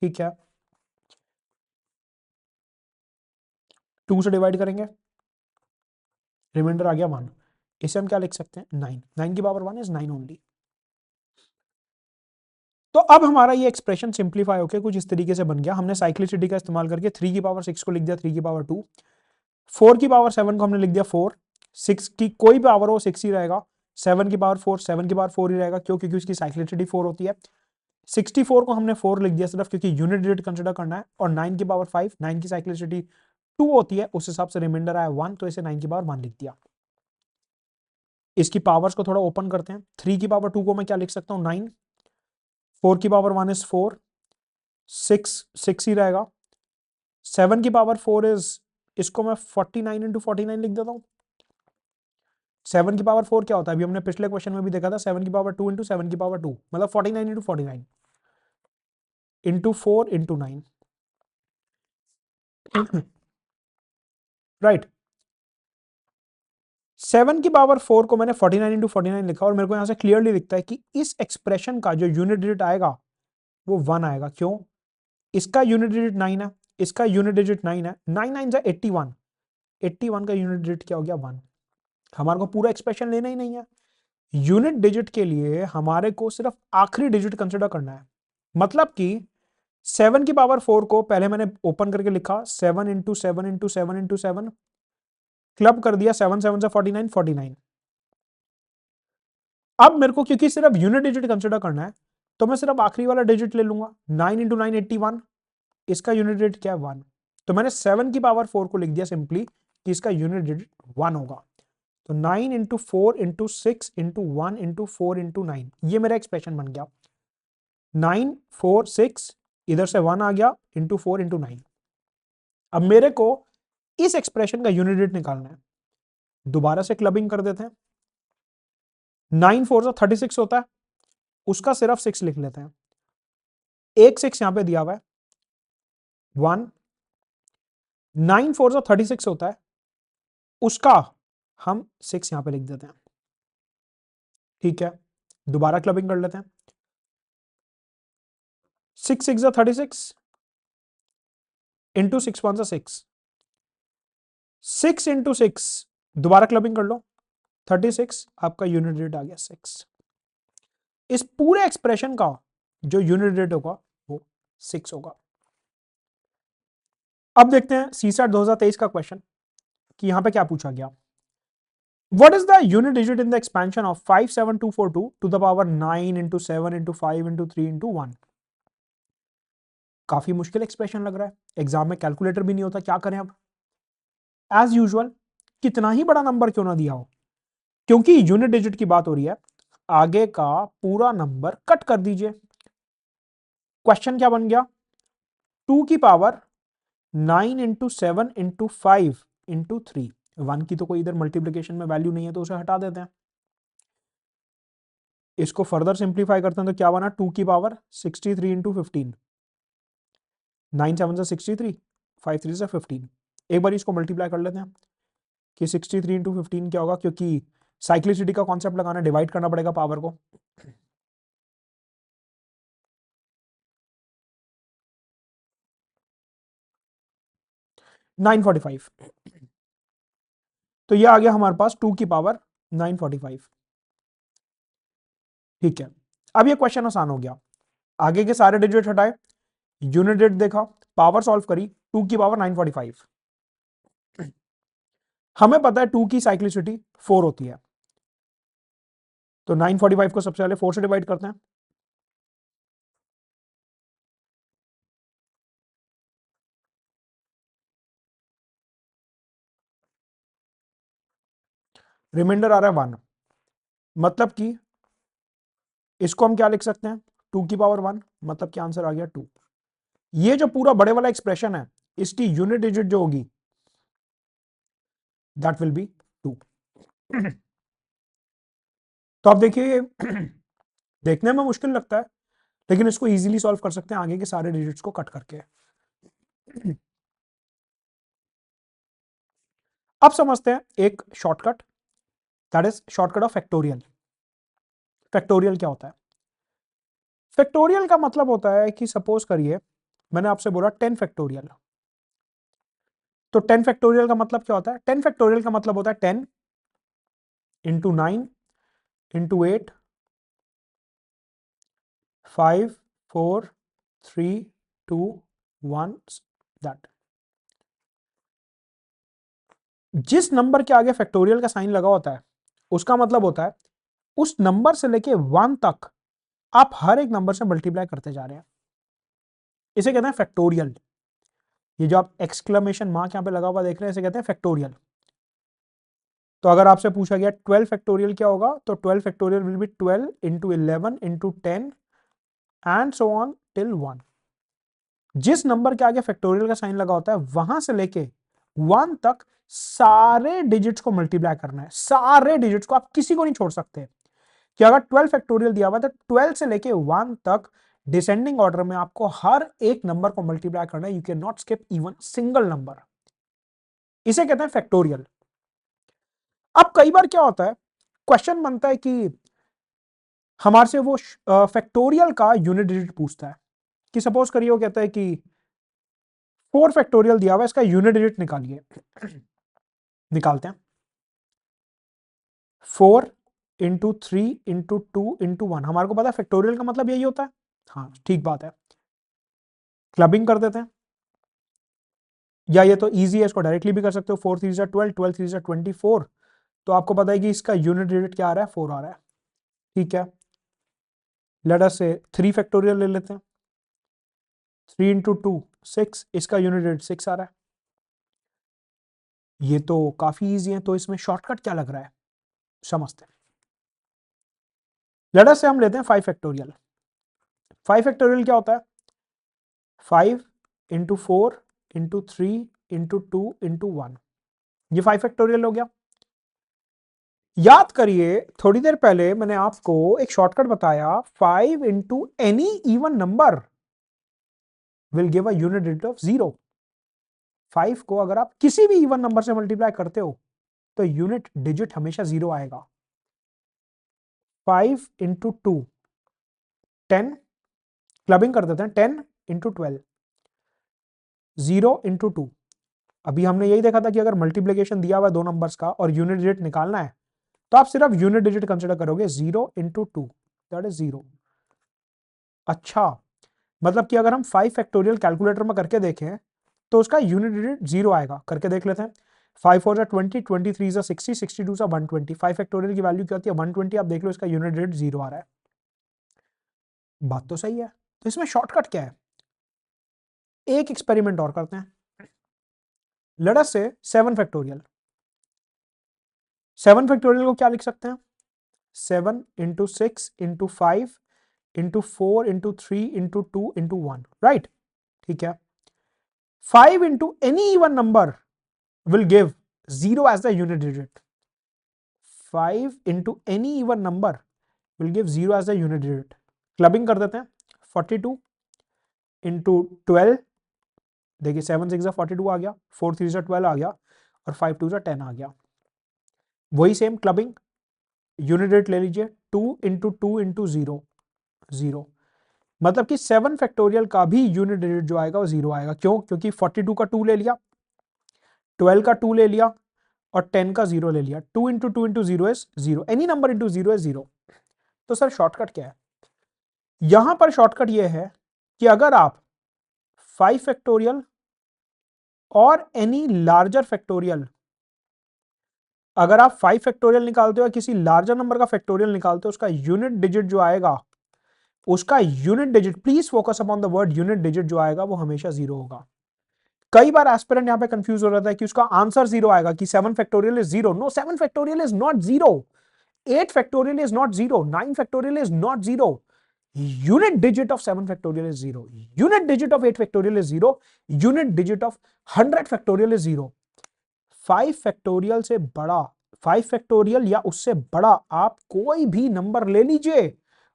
ठीक है। 2 से डिवाइड करेंगे, रिमाइंडर आ गया 1। इसे हम क्या लिख सकते हैं 9, 9 की पावर 1 इज 9 ओनली। तो अब हमारा ये एक्सप्रेशन सिंप्लीफाई होकर कुछ इस तरीके से बन गया, हमने साइक्लिसिटी का इस्तेमाल करके 3 की पावर 6 को लिख दिया 3 की पावर 2, 4 की पावर 7 को हमने लिख दिया 4, 6 की कोई पावर हो 6 ही रहेगा, 7 की पावर 4 7 की पावर 4 ही रहेगा, क्यों? क्योंकि उसकी साइक्लिसिटी 4 होती है। 64 को हमने 4 लिख दिया सिर्फ क्योंकि यूनिट डिजिट कंसिडर करना है, और 9 की पावर 5, 9 की साइक्लिसिटी 2 होती है, उस हिसाब से रिमाइंडर आया 1, तो इसे 9 की पावर 1 लिख दिया। इसकी पावर्स को थोड़ा ओपन करते हैं, 3 की पावर 2 को मैं क्या लिख सकता हूं 9, 4 की पावर 1 इज 4, 6 ही रहेगा, 7 की पावर 4 इज, इसको मैं 49 इंटू 49 लिख देता हूं। 7 की पावर 4 क्या होता है, अभी हमने पिछले क्वेश्चन में भी देखा था, 7 की पावर 2 इंटू 7 की पावर 2 मतलब 49 इंटू 49 इंटू 4 इंटू 9, राइट। 7 की पावर 4 को मैंने 49 इंटू 49 लिखा, और मेरे को यहां से क्लियरली दिखता है कि इस एक्सप्रेशन का जो यूनिट डिजिट आएगा वो 1 आएगा, क्यों? इसका यूनिट डिजिट 9 है, इसका यूनिट डिजिट 9 है, 9 9 जा 81, 81 का यूनिट डिजिट क्या हो गया 1। हमारे को पूरा एक्सप्रेशन लेना ही नहीं है, यूनिट डिजिट के लिए हमारे को सिर्फ आखिरी डिजिट कंसिडर करना है। मतलब कि 7 की पावर 4 को पहले मैंने ओपन करके लिखा 7 इंटू 7 इंटू 7 इंटू 7, क्लब कर दिया 7 7 से 49 49। अब मेरे को क्योंकि सिर्फ यूनिट डिजिट कंसिडर करना है, तो मैं सिर्फ आखिरी वाला डिजिट ले लूंगा, 9 इंटू 9 81, इसका यूनिट डिजिट क्या है 1, तो मैंने 7 की पावर 4 को लिख दिया सिंपली कि इसका यूनिट डिजिट 1 होगा। तो 9 into 4 into 6 into 1 into 4 into 9, ये मेरा एक्सप्रेशन बन गया। 9 4 6, इधर से 1 आ गया, इंटू 4 इंटू 9। अब मेरे को इस एक्सप्रेशन का यूनिट डिजिट निकालना है, दोबारा से क्लबिंग कर देते हैं। 9 4 से 36 होता है, उसका सिर्फ 6 लिख लेते हैं, एक 6 यहां पे दिया हुआ है 1। 9 4 से 36 होता है, उसका हम 6 यहां पे लिख देते हैं, ठीक है। दोबारा क्लबिंग कर लेते हैं, 6 6 36 इंटू 6 1 6, 6 इंटू 6, दोबारा क्लबिंग कर लो 36, आपका यूनिट डिजिट आ गया 6। इस पूरे एक्सप्रेशन का जो यूनिट डिजिट होगा वो 6 होगा। अब देखते हैं सीसैट 2023 का क्वेश्चन कि यहां पे क्या पूछा गया। What is the unit digit in the expansion of 57242 to the power 9 into 7 into 5 into 3 into 1? काफी मुश्किल एक्सप्रेशन लग रहा है, एग्जाम में कैलकुलेटर भी नहीं होता, क्या करें अब? एज यूजुअल, कितना ही बड़ा नंबर क्यों ना दिया हो, क्योंकि यूनिट डिजिट की बात हो रही है, आगे का पूरा नंबर कट कर दीजिए। क्वेश्चन क्या बन गया, 2 की पावर 9 इंटू 7 इंटू 5 इंटू 3, 1 की तो कोई इधर मल्टीप्लीकेशन में वैल्यू नहीं है, तो उसे हटा देते हैं। इसको फर्दर सिंप्लीफाई करते हैं तो क्या बना, 2 की पावर 63 इंटू 15, 9 7 से 63, 5 3 से 15। एक बार इसको मल्टीप्लाई कर लेते हैं कि 63 इंटू 15 क्या होगा, क्योंकि साइक्लिसिटी का कॉन्सेप्ट लगाना, डिवाइड करना पड़ेगा पावर को। नाइन 45, तो ये आ गया हमारे पास 2 की पावर 945, ठीक है। अब ये क्वेश्चन आसान हो गया, आगे के सारे डिजिट हटाए, यूनिट डिजिट देखा, पावर सॉल्व करी, 2 की पावर 945। हमें पता है 2 की साइक्लिसिटी 4 होती है, तो 945 को सबसे पहले 4 से डिवाइड करते हैं, रिमाइंडर आ रहा है 1, मतलब कि इसको हम क्या लिख सकते हैं, 2 की पावर 1, मतलब कि आंसर आ गया 2। ये जो पूरा बड़े वाला एक्सप्रेशन है, इसकी यूनिट डिजिट जो होगी दैट विल बी 2। तो आप देखिए देखने में मुश्किल लगता है, लेकिन इसको इजीली सॉल्व कर सकते हैं आगे के सारे डिजिट्स को कट करके। अब समझते हैं एक shortcut, that is shortcut of factorial. Factorial क्या होता है? फैक्टोरियल का मतलब होता है कि सपोज करिए मैंने आपसे बोला 10 फैक्टोरियल, तो 10 फैक्टोरियल का मतलब क्या होता है? 10 फैक्टोरियल का मतलब होता है 10 इंटू 9 इंटू 8 5 4 3 2 1 दैट। जिस नंबर के आगे फैक्टोरियल का साइन लगा होता है उसका मतलब होता है उस नंबर से लेके 1 तक आप हर एक नंबर से मल्टीप्लाई करते जा रहे हैं, इसे कहते हैं फैक्टोरियल। ये जो आप एक्सक्लेमेशन मार्क यहां पे लगा हुआ देख रहे हैं, इसे कहते हैं फैक्टोरियल। तो अगर आपसे पूछा गया 12 फैक्टोरियल क्या होगा, तो 12 factorial will be 12 into 11 into 10 and so on till 1। जिस नंबर के आगे फैक्टोरियल का साइन लगा होता है वहां से लेके 1 तक सारे डिजिट्स को मल्टीप्लाई करना है, सारे डिजिट्स को, आप किसी को नहीं छोड़ सकते। कि अगर 12 फैक्टोरियल दिया हुआ है तो 12 से लेके 1 तक डिसेंडिंग ऑर्डर में आपको हर एक नंबर को मल्टीप्लाई करना है, you can not skip even single number, इसे कहते हैं फैक्टोरियल। अब कई बार क्या होता है, क्वेश्चन बनता है कि हमारे से वो फैक्टोरियल का यूनिट डिजिट पूछता है, कि सपोज करिए वो कहता है कि 4 फैक्टोरियल दिया हुआ है, इसका यूनिट डिजिट निकालिए। निकालते हैं। 4 इंटू 3 इंटू 2 इंटू 1, हमारे को पता है फैक्टोरियल का मतलब यही होता है। हाँ ठीक बात है, क्लबिंग कर देते हैं, या ये तो इजी है, इसको डायरेक्टली भी कर सकते हो। 4 3 जा 12, 12 3 जा 24, तो आपको पता है कि इसका यूनिट डिजिट क्या आ रहा है, 4 आ रहा है। ठीक है, लेट अस से 3 फैक्टोरियल ले लेते हैं। 3 इंटू 2 6, इसका यूनिट डिजिट 6 आ रहा है। ये तो काफी इजी है, तो इसमें शॉर्टकट क्या लग रहा है समझते हैं। लेट अस से हम लेते हैं 5 फैक्टोरियल। 5 फैक्टोरियल क्या होता है? 5 इंटू 4 इंटू 3 इंटू 2 इंटू 1, ये 5 फैक्टोरियल हो गया। याद करिए थोड़ी देर पहले मैंने आपको एक शॉर्टकट बताया, 5 into any even number will give a unit digit of 0। 5 को अगर आप किसी भी इवन नंबर से मल्टीप्लाई करते हो तो यूनिट डिजिट हमेशा 0 आएगा। 5 इंटू 2 10, क्लबिंग कर देते हैं, 10 इंटू 12 0 इंटू 2। अभी हमने यही देखा था कि अगर मल्टीप्लीकेशन दिया हुआ है दो नंबर्स का और यूनिट डिजिट निकालना है तो आप सिर्फ यूनिट डिजिट कंसिडर करोगे, 0 इंटू 2 दैट इज 0। अच्छा, मतलब कि अगर हम 5 फैक्टोरियल कैलकुलेटर में करके देखें तो उसका यूनिट डिजिट 0 आएगा। करके देख लेते हैं। 5 4 जा 20, 23 जा 60, 62 जा 120। 5 फैक्टोरियल की वैल्यू क्या होती है? 120। आप देख लो इसका यूनिट डिजिट 0 आ रहा है। बात तो सही है, तो इसमें शॉर्टकट क्या है? एक एक्सपेरिमेंट और करते हैं। लेट अस से 7 फैक्टोरियल। 7 फैक्टोरियल को क्या लिख सकते हैं? 7 into 6 into 5 into 4 into 3 into 2 into 1, right? ठीक है। 5 into any even number will give 0 as the unit digit. 5 into any even number will give 0 as the unit digit. Clubbing कर देते हैं। 42 इंटू 12, देखिए 7 6 42 आ गया, 4 3 12 आ गया और 5 2 10 आ गया। वही सेम क्लबिंग, यूनिट डिजिट ले लीजिए। 2 इंटू 2 इंटू 0 0, मतलब कि 7 फैक्टोरियल का भी यूनिट डिजिट जो आएगा वो 0 आएगा। क्यों? क्योंकि 42 का 2 ले लिया, 12 का 2 ले लिया और 10 का 0 ले लिया। 2 into 2 into 0 is 0, any number into 0 is 0। तो सर शॉर्टकट क्या है? यहां पर शॉर्टकट यह है कि अगर आप 5 फैक्टोरियल और एनी लार्जर फैक्टोरियल, अगर आप 5 फैक्टोरियल निकालते हो या किसी लार्जर नंबर का फैक्टोरियल निकालते हो, उसका यूनिट डिजिट जो आएगा, उसका unit digit, please focus upon the word unit digit, जो आएगा वो हमेशा 0 होगा। कई बार एस्पिरेंट यहां पे कंफ्यूज हो रहा है कि उसका आंसर 0 आएगा कि 7 factorial is 0। No, 7 factorial is not 0, 8 factorial is not 0, 9 factorial is not 0। Unit digit of 7 factorial is 0, unit digit of 8 factorial is 0, unit digit of 100 factorial is 0। 5 factorial से बड़ा, 5 फैक्टोरियल या उससे बड़ा आप कोई भी नंबर ले लीजिए,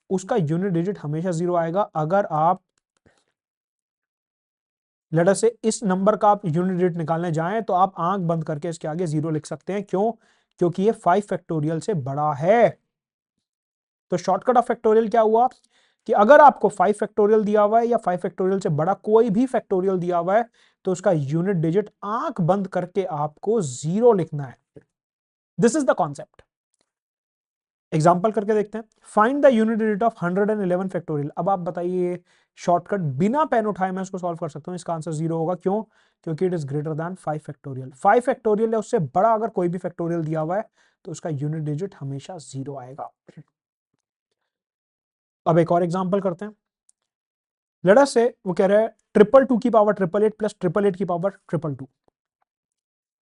उसका यूनिट डिजिट हमेशा 0 आएगा। अगर आप लेट अस से इस नंबर का आप यूनिट डिजिट निकालने जाएं तो आप आंख बंद करके इसके आगे 0 लिख सकते हैं। क्यों? क्योंकि ये 5 फैक्टोरियल से बड़ा है। तो शॉर्टकट ऑफ फैक्टोरियल क्या हुआ कि अगर आपको 5 फैक्टोरियल दिया हुआ है या 5 फैक्टोरियल से बड़ा कोई भी फैक्टोरियल दिया हुआ है तो उसका यूनिट डिजिट आंख बंद करके आपको 0 लिखना है। This is the concept. Example करके देखते हैं। Find the unit digit of 111 factorial. अब आप बताइए, शॉर्टकट बिना पेन उठाए मैं इसको सॉल्व कर सकता हूं। इसका आंसर 0 होगा। क्यों? क्योंकि it is greater than 5 factorial. 5 factorial या उससे बड़ा अगर कोई भी फैक्टोरियल दिया हुआ है तो उसका यूनिट डिजिट हमेशा 0 आएगा। अब एक और एग्जाम्पल करते हैं। लेट अस से वो कह रहा है ट्रिपल टू की power triple eight plus triple eight की पावर ट्रिपल टू।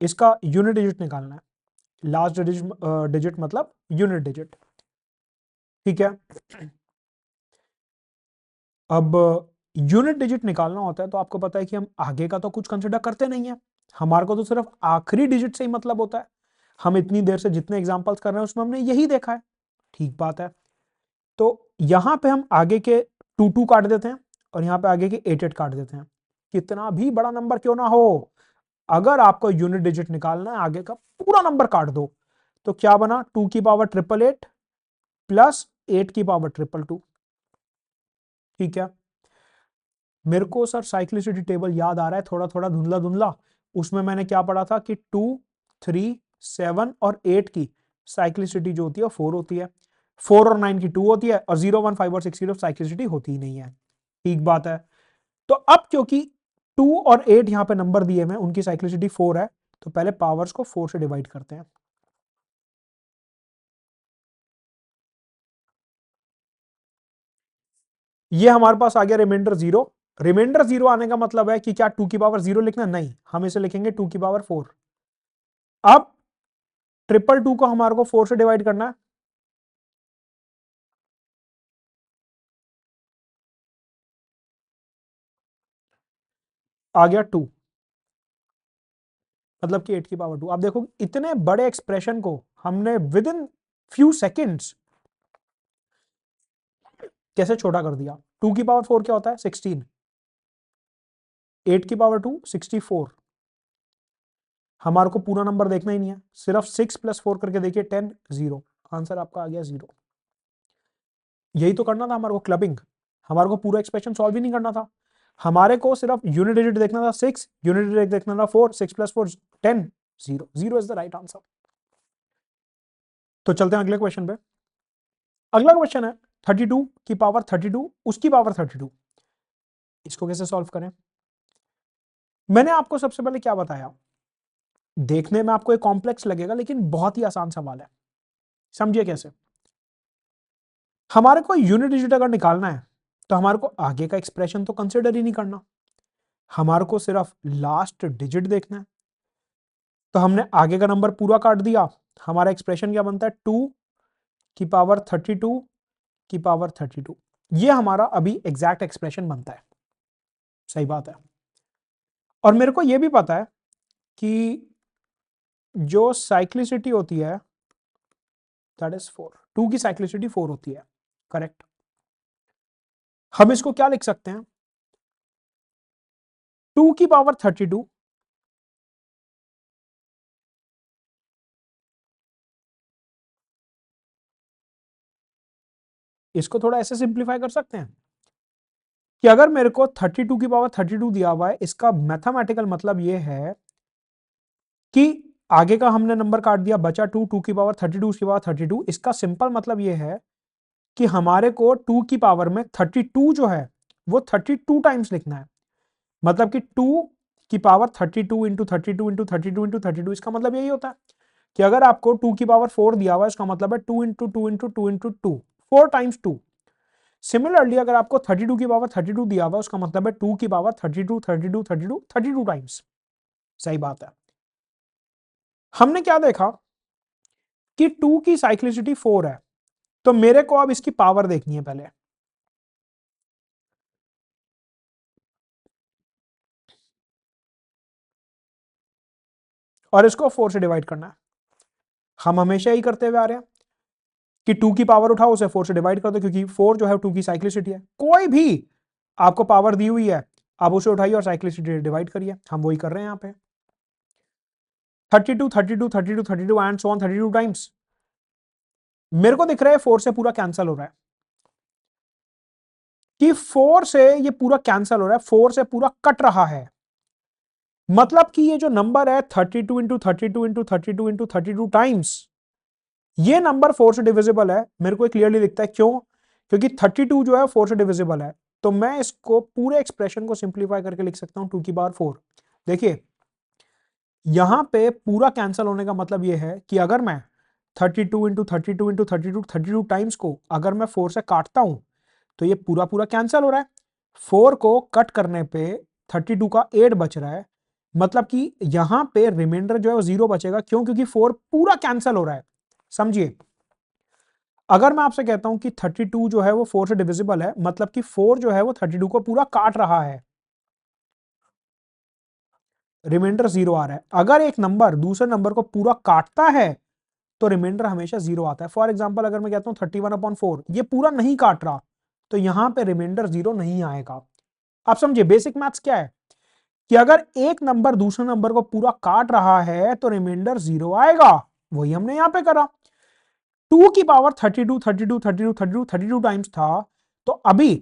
इसका यूनिट डिजिट निकालना है। लास्ट डिजिट मतलब यूनिट डिजिट। ठीक है। अब यूनिट डिजिट निकालना होता है तो आपको पता है कि हम आगे का तो कुछ कंसिडर करते नहीं है, हमारे को तो सिर्फ आखिरी डिजिट से ही मतलब होता है। हम इतनी देर से जितने एग्जांपल्स कर रहे हैं उसमें हमने यही देखा है। ठीक बात है। तो यहां पे हम आगे के 2 काट देते हैं और यहां पे आगे के 8 काट देते हैं। कितना भी बड़ा नंबर क्यों ना हो, अगर आपको यूनिट डिजिट निकालना है आगे का पूरा नंबर काट दो। तो क्या बना? 2 की पावर ट्रिपल एट प्लस 8 की पावर ट्रिपल टू। ठीक है। मेरे को सर साइक्लिसिटी टेबल याद आ रहा है, थोड़ा थोड़ा धुंधला धुंधला। उसमें मैंने क्या पढ़ा था कि 2, 3, 7 और 8 की साइक्लिसिटी जो होती है 4 होती है। 4 और 9 की 2 होती है और 0, 1, 5 और 6 की साइक्लिसिटी होती ही नहीं है। ठीक बात है। तो अब क्योंकि 2 और 8 यहां पे नंबर दिए हुए हैं, उनकी साइक्लिसिटी 4 है, तो पहले पावर्स को 4 से डिवाइड करते हैं। ये हमारे पास आ गया रिमाइंडर 0। रिमाइंडर 0 आने का मतलब है कि क्या 2 की पावर 0 लिखना? नहीं, हम इसे लिखेंगे 2 की पावर 4। अब ट्रिपल टू को हमारे को 4 से डिवाइड करना है। आ गया 2, मतलब कि 8 की पावर 2। आप देखो इतने बड़े एक्सप्रेशन को हमने विद इन फ्यू सेकेंड्स कैसे छोटा कर दिया। 2 की पावर 4 क्या होता है? 16। 8 की पावर 2 64। हमारे को पूरा नंबर देखना ही नहीं है, सिर्फ 6 प्लस 4 करके देखिए 10, 0। आंसर आपका आ गया 0। यही तो करना था हमारे को, क्लबिंग। हमारे को पूरा एक्सप्रेशन सॉल्व ही नहीं करना था, हमारे को सिर्फ यूनिट डिजिट देखना था 6, यूनिट डिजिट देखना था 4, 6 plus 4 10, 0। 0 is the right answer. तो चलते हैं अगले क्वेश्चन पे। अगला क्वेश्चन है 32 की पावर 32 उसकी पावर 32। इसको कैसे सॉल्व करें? मैंने आपको सबसे पहले क्या बताया, देखने में आपको एक कॉम्प्लेक्स लगेगा लेकिन बहुत ही आसान सवाल है। समझिए कैसे। हमारे को यूनिट डिजिट अगर निकालना है तो हमारे को आगे का एक्सप्रेशन तो कंसिडर ही नहीं करना, हमारे को सिर्फ लास्ट डिजिट देखना है। तो हमने आगे का नंबर पूरा काट दिया। हमारा एक्सप्रेशन क्या बनता है? 2 की पावर 32 की पावर 32। ये हमारा अभी एग्जैक्ट एक्सप्रेशन बनता है। सही बात है। और मेरे को यह भी पता है कि जो साइक्लिसिटी होती है दैट इज 4। 2 की साइक्लिसिटी 4 होती है। करेक्ट। हम इसको क्या लिख सकते हैं? 2 की पावर 32 इसको थोड़ा ऐसे सिंप्लीफाई कर सकते हैं कि अगर मेरे को 32 की पावर 32 दिया हुआ है, इसका मैथमेटिकल मतलब यह है कि आगे का हमने नंबर काट दिया, बचा 2, 2 की पावर 32 उसकी पावर 32। इसका सिंपल मतलब यह है कि हमारे को 2 की पावर में 32 जो है वो 32 टाइम्स लिखना है। मतलब कि 2 की पावर 32 इंटू 32 इंटू 32 इंटू 32। इसका मतलब यही होता है कि अगर आपको 2 की पावर 4 दिया हुआ है, इसका मतलब है 2 into 2 into 2 into 2, 4 times 2। Similarly अगर आपको 32 की पावर 32 दिया हुआ, उसका मतलब है 2 की पावर 32 32 32 32 टाइम्स। सही बात है। हमने क्या देखा कि 2 की साइक्लिसिटी 4 है, तो मेरे को अब इसकी पावर देखनी है पहले। और इसको 4 से डिवाइड करना है। हम हमेशा ही करते हुए आ रहे हैं कि 2 की पावर उठाओ, उसे 4 से डिवाइड कर दो, क्योंकि 4 जो है 2 की साइक्लिसिटी है। कोई भी आपको पावर दी हुई है, आप उसे उठाइए और साइक्लिसिटी डिवाइड करिए। हम वही कर रहे हैं यहाँ पे। 32 32 32 32 एंड सो ऑन 32 टाइम्स। मेरे को दिख रहा है 4 से पूरा कैंसिल हो रहा है, कि 4 से ये पूरा कैंसिल हो रहा है, 4 से पूरा कट रहा है। मतलब कि ये जो नंबर है 32 इंटू 32 इंटू 32 इंटू 32 टाइम्स, ये नंबर 4 से डिविजिबल है। मेरे को क्लियरली दिखता है। क्यों? क्योंकि 32 जो है 4 से डिविजिबल है। तो मैं इसको पूरे एक्सप्रेशन को सिंप्लीफाई करके लिख सकता हूं 2 की पावर 4। देखिए यहां पे पूरा कैंसिल होने का मतलब ये है कि अगर मैं 32 इंटू 32 इंटू 32 32 टाइम्स को अगर मैं 4 से काटता हूं, तो ये पूरा पूरा कैंसिल हो रहा है। 4 को कट करने पे 32 का 8 बच रहा है। मतलब कि यहां पे रिमाइंडर जो है वो 0 बचेगा। क्यों? क्योंकि 4 पूरा कैंसिल हो रहा है। समझिए, अगर मैं आपसे कहता हूं कि 32 जो है वो 4 से डिविजिबल है, मतलब कि 4 जो है वो 32 को पूरा काट रहा है, रिमाइंडर 0 आ रहा है। अगर एक नंबर दूसरे नंबर को पूरा काटता है तो रिमाइंडर हमेशा 0 आता है। फॉर एग्जाम्पल अगर मैं कहता हूं 31/4, ये पूरा नहीं काट रहा, तो यहां पे रिमाइंडर 0 नहीं आएगा। आप समझिए बेसिक मैथ्स क्या है, कि अगर एक नंबर दूसरे नंबर को पूरा काट रहा है तो रिमाइंडर 0 आएगा। वही हमने यहां पे करा। 2 की पावर 32 32 32 32 32 टाइम्स था, तो अभी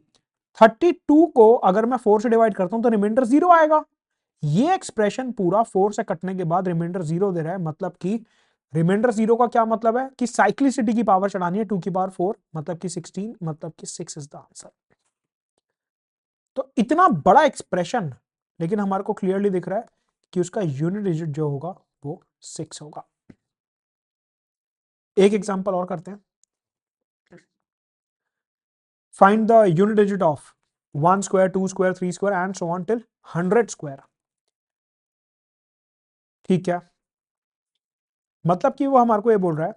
32 को अगर मैं 4 से डिवाइड करता हूं तो रिमाइंडर 0 आएगा। ये एक्सप्रेशन पूरा 4 से कटने के बाद रिमाइंडर 0 दे रहा है। मतलब कि रिमाइंडर 0 का क्या मतलब है कि साइक्लिसिटी की पावर चढ़ानी है 2 की पावर 4, मतलब कि 16, मतलब कि 6 इज द आंसर। तो इतना बड़ा एक्सप्रेशन, लेकिन हमारे को क्लियरली दिख रहा है कि उसका यूनिट डिजिट जो होगा वो 6 होगा। एक एग्जांपल और करते हैं। Find the unit digit of 1 square 2 square 3 square and so on till 100 square. ठीक है, मतलब कि वो हमारे को ये बोल रहा है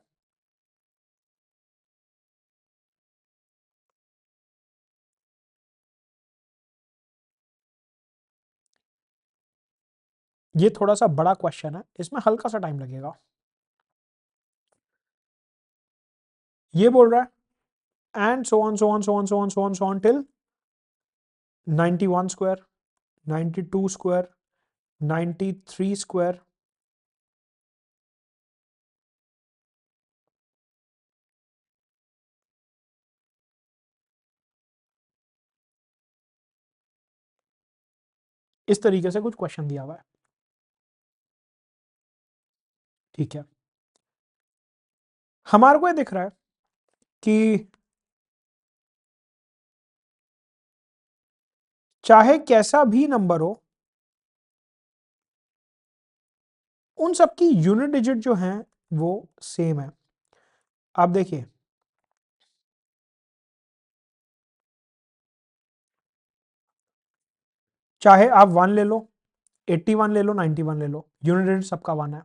ये थोड़ा सा बड़ा क्वेश्चन है, इसमें हल्का सा टाइम लगेगा। ये बोल रहा है and so on so on so on so on so on so on till 91 square 92 square 93 square. इस तरीके से कुछ क्वेश्चन दिया हुआ है। ठीक है, हमारे को ये दिख रहा है कि चाहे कैसा भी नंबर हो, उन सबकी यूनिट डिजिट जो है वो सेम है। आप देखिए, चाहे आप 1 ले लो, 81 ले लो, 91 ले लो, यूनिट डिजिट सबका 1 है।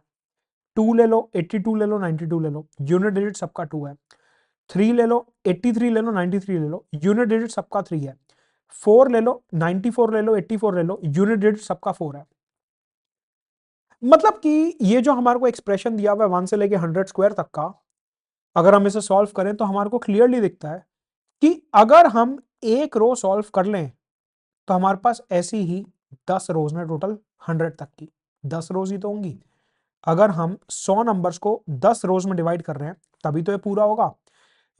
2 ले लो, 82 ले लो, 92 ले लो, यूनिट डिजिट सबका 2 है। 3 ले लो, 83 ले लो, 93 ले लो, यूनिट डिजिट सबका 3 है। 4 ले लो, 94 ले लो, 84 ले लो, यूनिट डिजिट सबका 4 है। मतलब कि ये जो हमारे को एक्सप्रेशन दिया हुआ है 1 से लेके 100 स्क्वायर तक का, अगर हम इसे सॉल्व करें तो हमारे को क्लियरली दिखता है कि अगर हम एक रो सॉल्व कर लें तो हमारे पास ऐसी ही 10 रोज ने टोटल 100 तक की 10 रोज ही तो होंगी। अगर हम 100 नंबर्स को 10 रोज में डिवाइड कर रहे हैं तभी तो ये पूरा होगा।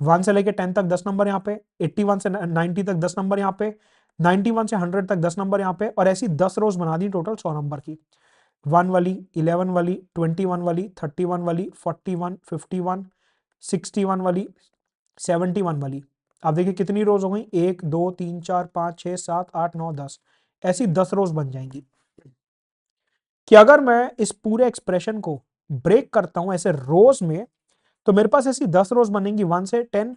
1 से लेके 10 तक 10 नंबर यहाँ पे, 81 से 90 तक 10 नंबर यहाँ पे, 91 से 100 तक 10 नंबर यहाँ पे, और ऐसी 10 रोज बना दी टोटल 100 नंबर की। 1 वाली, 11 वाली, 21 वाली, 31 वाली, 41, 51, 61 वाली, 71 वाली। अब देखिए कितनी रोज हो गई, 1 2 3 4 5 6 7 8 9 10, ऐसी 10 रोज बन जाएंगी। कि अगर मैं इस पूरे एक्सप्रेशन को ब्रेक करता हूं ऐसे रोज में, तो मेरे पास ऐसी 10 रोज बनेंगी, 1 से 10,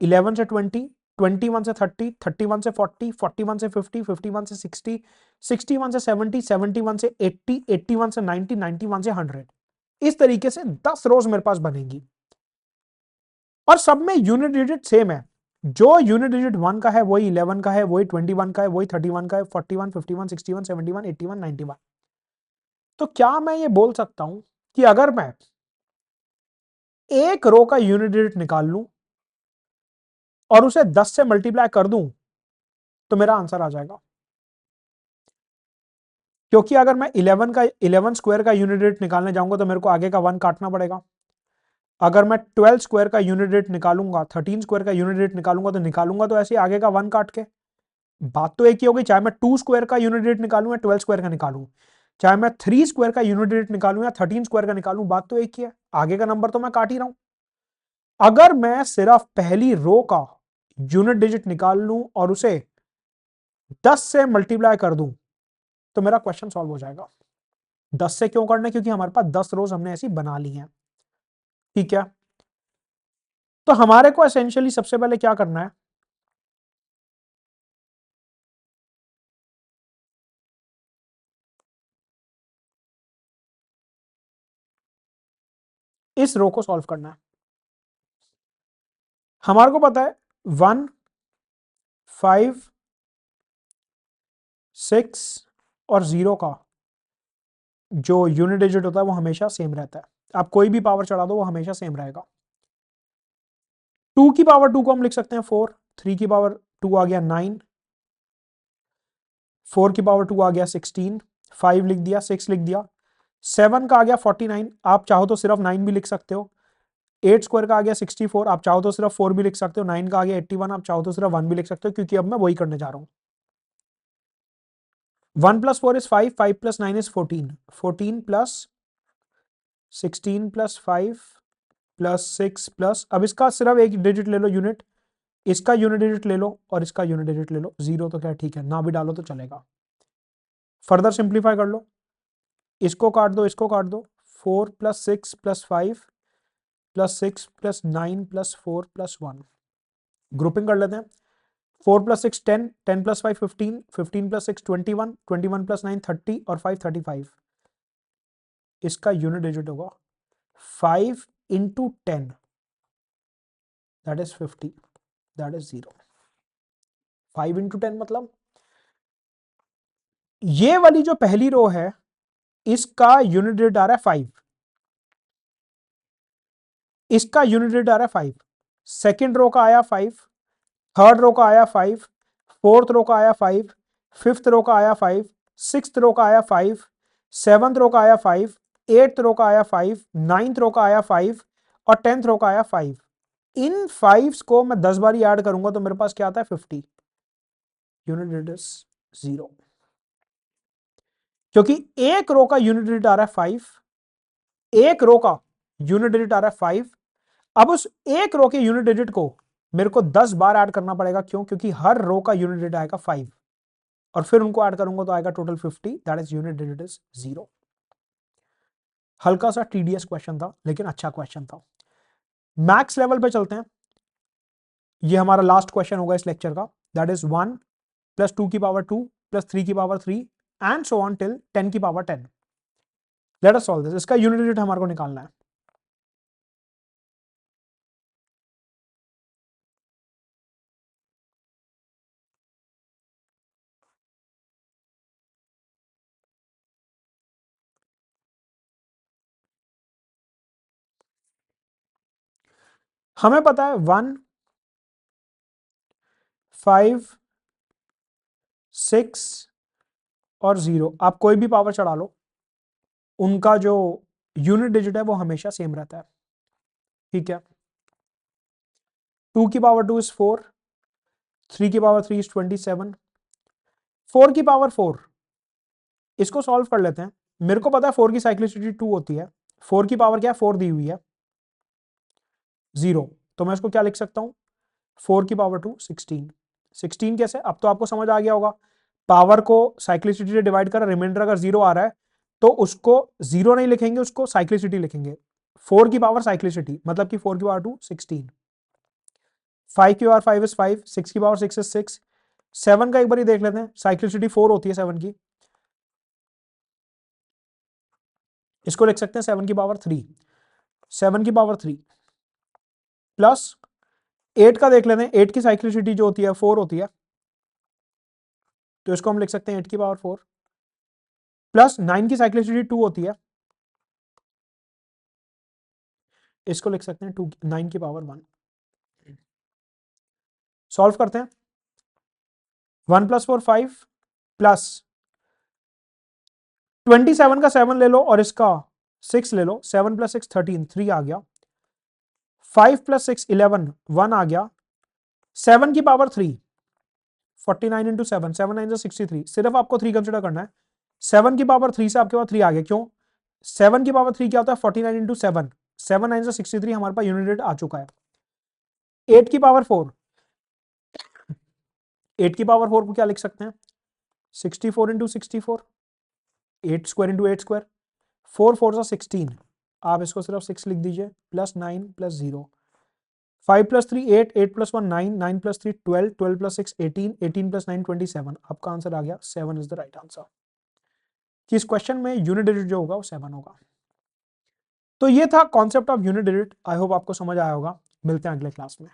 11 से 20, 21 से 30, 31 से 40, 41 से 50, 51 से 60, 61 से 70, 71 से 80, 81 से 90, 91 से 100। इस तरीके से 10 रोज मेरे पास बनेगी और सब में यूनिट डिजिट सेम है। जो यूनिट डिजिट 1 का है वही 11 का है, वही 21 का है, वही 31 का है, 41, 51, 61, 71, 81, 91। तो क्या मैं ये बोल सकता हूं कि अगर मैं एक रो का यूनिट डिजिट निकाल लूं और उसे 10 से मल्टीप्लाई कर दूं तो मेरा आंसर आ जाएगा? क्योंकि अगर मैं 11 स्क्वायर का यूनिट डिजिट निकालने जाऊंगा तो मेरे को आगे का 1 काटना पड़ेगा। अगर मैं 12 स्क्वायर का यूनिट डिजिट निकालूंगा, 13 स्क्वायर का यूनिट डिजिट निकालूंगा तो ऐसे आगे का 1 काट के। बात तो एक ही होगी, चाहे मैं 2 स्क्वायर का यूनिट डिजिट निकालूं या 12 स्क्वायर का निकालूं, चाहे मैं 3 स्क्वायर का यूनिट डिजिट निकालूं या 13 स्क्वायर का निकालूं, बात तो एक ही है, आगे का नंबर तो मैं काट ही रहा हूं। अगर मैं सिर्फ पहली रो का यूनिट डिजिट निकाल लूं और उसे 10 से मल्टीप्लाई कर दूं तो मेरा क्वेश्चन सॉल्व हो जाएगा। 10 से क्यों करना है? क्योंकि हमारे पास 10 रोज हमने ऐसी बना ली हैं। ठीक है, तो हमारे को एसेंशियली सबसे पहले क्या करना है, इस रो को सॉल्व करना है। हमारे को पता है 1, 5, 6 और 0 का जो यूनिट डिजिट होता है वो हमेशा सेम रहता है। आप कोई भी पावर चढ़ा दो वो हमेशा सेम रहेगा। 2 की पावर 2 को हम लिख सकते हैं 4, 3 की पावर 2 आ गया 9, 4 की पावर 2 आ गया 16, 5 लिख दिया, 6 लिख दिया, 7 का आ गया 49, आप चाहो तो सिर्फ 9 भी लिख सकते हो। 8 स्क्वायर का आ गया 64, आप चाहो तो सिर्फ 4 भी लिख सकते हो। 9 का आ गया 81, आप चाहो तो सिर्फ 1 भी लिख सकते हो, क्योंकि अब मैं वही करने जा रहा हूं। 1 + 4 इज 5, 5 + 9 इज 14, 14 + 16 + 5 + 6 प्लस, अब इसका सिर्फ एक डिजिट ले लो यूनिट, इसका यूनिट डिजिट ले लो और इसका यूनिट डिजिट ले लो। 0 तो क्या ठीक है, ना भी डालो तो चलेगा। फर्दर सिंप्लीफाई कर लो, इसको काट दो, इसको काट दो। 4 + 6 + 5 + 6 + 9 + 4 + 1, ग्रुपिंग कर लेते हैं। 4 + 6 10, 10 + 5 15, 15 + 6 21, 21 + 9 30 और 5 35। इसका यूनिट डिजिट होगा 5 × 10, दैट इज 50, दैट इज 0। 5 × 10 मतलब ये वाली जो पहली रो है इसका यूनिट डिजिट आ रहा है 5, इसका यूनिट डिजिट आ रहा है 5, सेकेंड रो का आया 5, थर्ड रो का आया 5, फोर्थ रो का आया 5, फिफ्थ रो का आया 5, सिक्स्थ रो का आया 5, सेवंथ रो का आया 5, एट्थ रो का आया 5, नाइन्थ रो का आया 5 और 10th रो का आया 5। इन 5 को मैं 10 बार ऐड करूंगा तो मेरे पास क्या आता है 50, यूनिट डिजिट इज 0। क्योंकि एक रो का यूनिट डिजिट आ रहा है 5, एक रो का यूनिट डिजिट आ रहा है 5, अब उस एक रो के यूनिट डिजिट को मेरे को 10 बार ऐड करना पड़ेगा। क्यों? क्योंकि हर रो का यूनिट डिजिट आएगा 5 और फिर उनको ऐड करूंगा तो आएगा total 50, that is unit digit is 0। हल्का सा टीडीएस क्वेश्चन था लेकिन अच्छा क्वेश्चन था। मैक्स लेवल पे चलते हैं, ये हमारा लास्ट क्वेश्चन होगा इस लेक्चर का, दैट इज 1 + 2 की पावर 2 + 3 की power 3 and so on till 10 की power 10। Let us solve this, इसका यूनिट डिजिट हमारे को निकालना है। हमें पता है 1, 5, 6 और 0, आप कोई भी पावर चढ़ा लो, उनका जो यूनिट डिजिट है वो हमेशा सेम रहता है। ठीक है, 2 की पावर 2 इज 4, 3 की पावर 3 इज 27, 4 की पावर 4, इसको सॉल्व कर लेते हैं। मेरे को पता है 4 की साइक्लिसिटी 2 होती है, 4 की पावर क्या है, 4 दी हुई है, 0, तो मैं इसको क्या लिख सकता हूं, 4 की पावर 2 16। 16 कैसे, अब तो आपको समझ आ गया होगा, पावर को साइक्लिसिटी से डिवाइड कर, रिमाइंडर अगर 0 आ रहा है तो उसको 0 नहीं लिखेंगे, उसको साइक्लिसिटी लिखेंगे। 4 की पावर साइक्लिसिटी मतलब कि 4 की पावर 2 16, 5 की पावर 5 इज 5, 6 की पावर 6 इज 6। 7 का एक बार ही देख लेते हैं, साइक्लिसिटी 4 होती है 7 की, इसको लिख सकते हैं 7 की पावर 3। 7 की पावर 3 प्लस 8 का देख लेते हैं, 8 की साइक्लिसिटी जो होती है 4 होती है, तो इसको हम लिख सकते हैं 8 की पावर 4 प्लस 9 की साइक्लिसिटी 2 होती है, इसको लिख सकते हैं 9 की पावर 1। सॉल्व करते हैं, 1 + 4 5 प्लस 27 का 7 ले लो और इसका 6 ले लो, 7 + 6 13, 3 आ गया। 5 + 6 11, 1 आ गया। 7 की पावर 3 49 इंटू 7, 7 9 63, सिर्फ आपको 3 कंसिडर करना है। 7 की पावर 3 से आपके पास 3 आ गया, क्यों? 7 की पावर 3 क्या होता है? 49 इंटू 7, 7 9 63, हमारे पास यूनिट आ चुका है। 8 की पावर 4, 8 की पावर 4 को क्या लिख सकते हैं? 64 इंटू 64, 8 स्क्वायर इंटू 8 स्क्वायर, 4 4 16, आप इसको सिर्फ 6 लिख दीजिए, प्लस 9 प्लस 0, 5 + 3 8, 8 + 1 9, 9 + 3 12, 12 + 6 18, 18 + 9 27, आपका आंसर आ गया 7 इज द राइट आंसर, कि इस क्वेश्चन में यूनिट डिजिट जो होगा वो 7 होगा। तो ये था concept of unit digit. I hope आपको समझ आया होगा। मिलते हैं अगले क्लास में।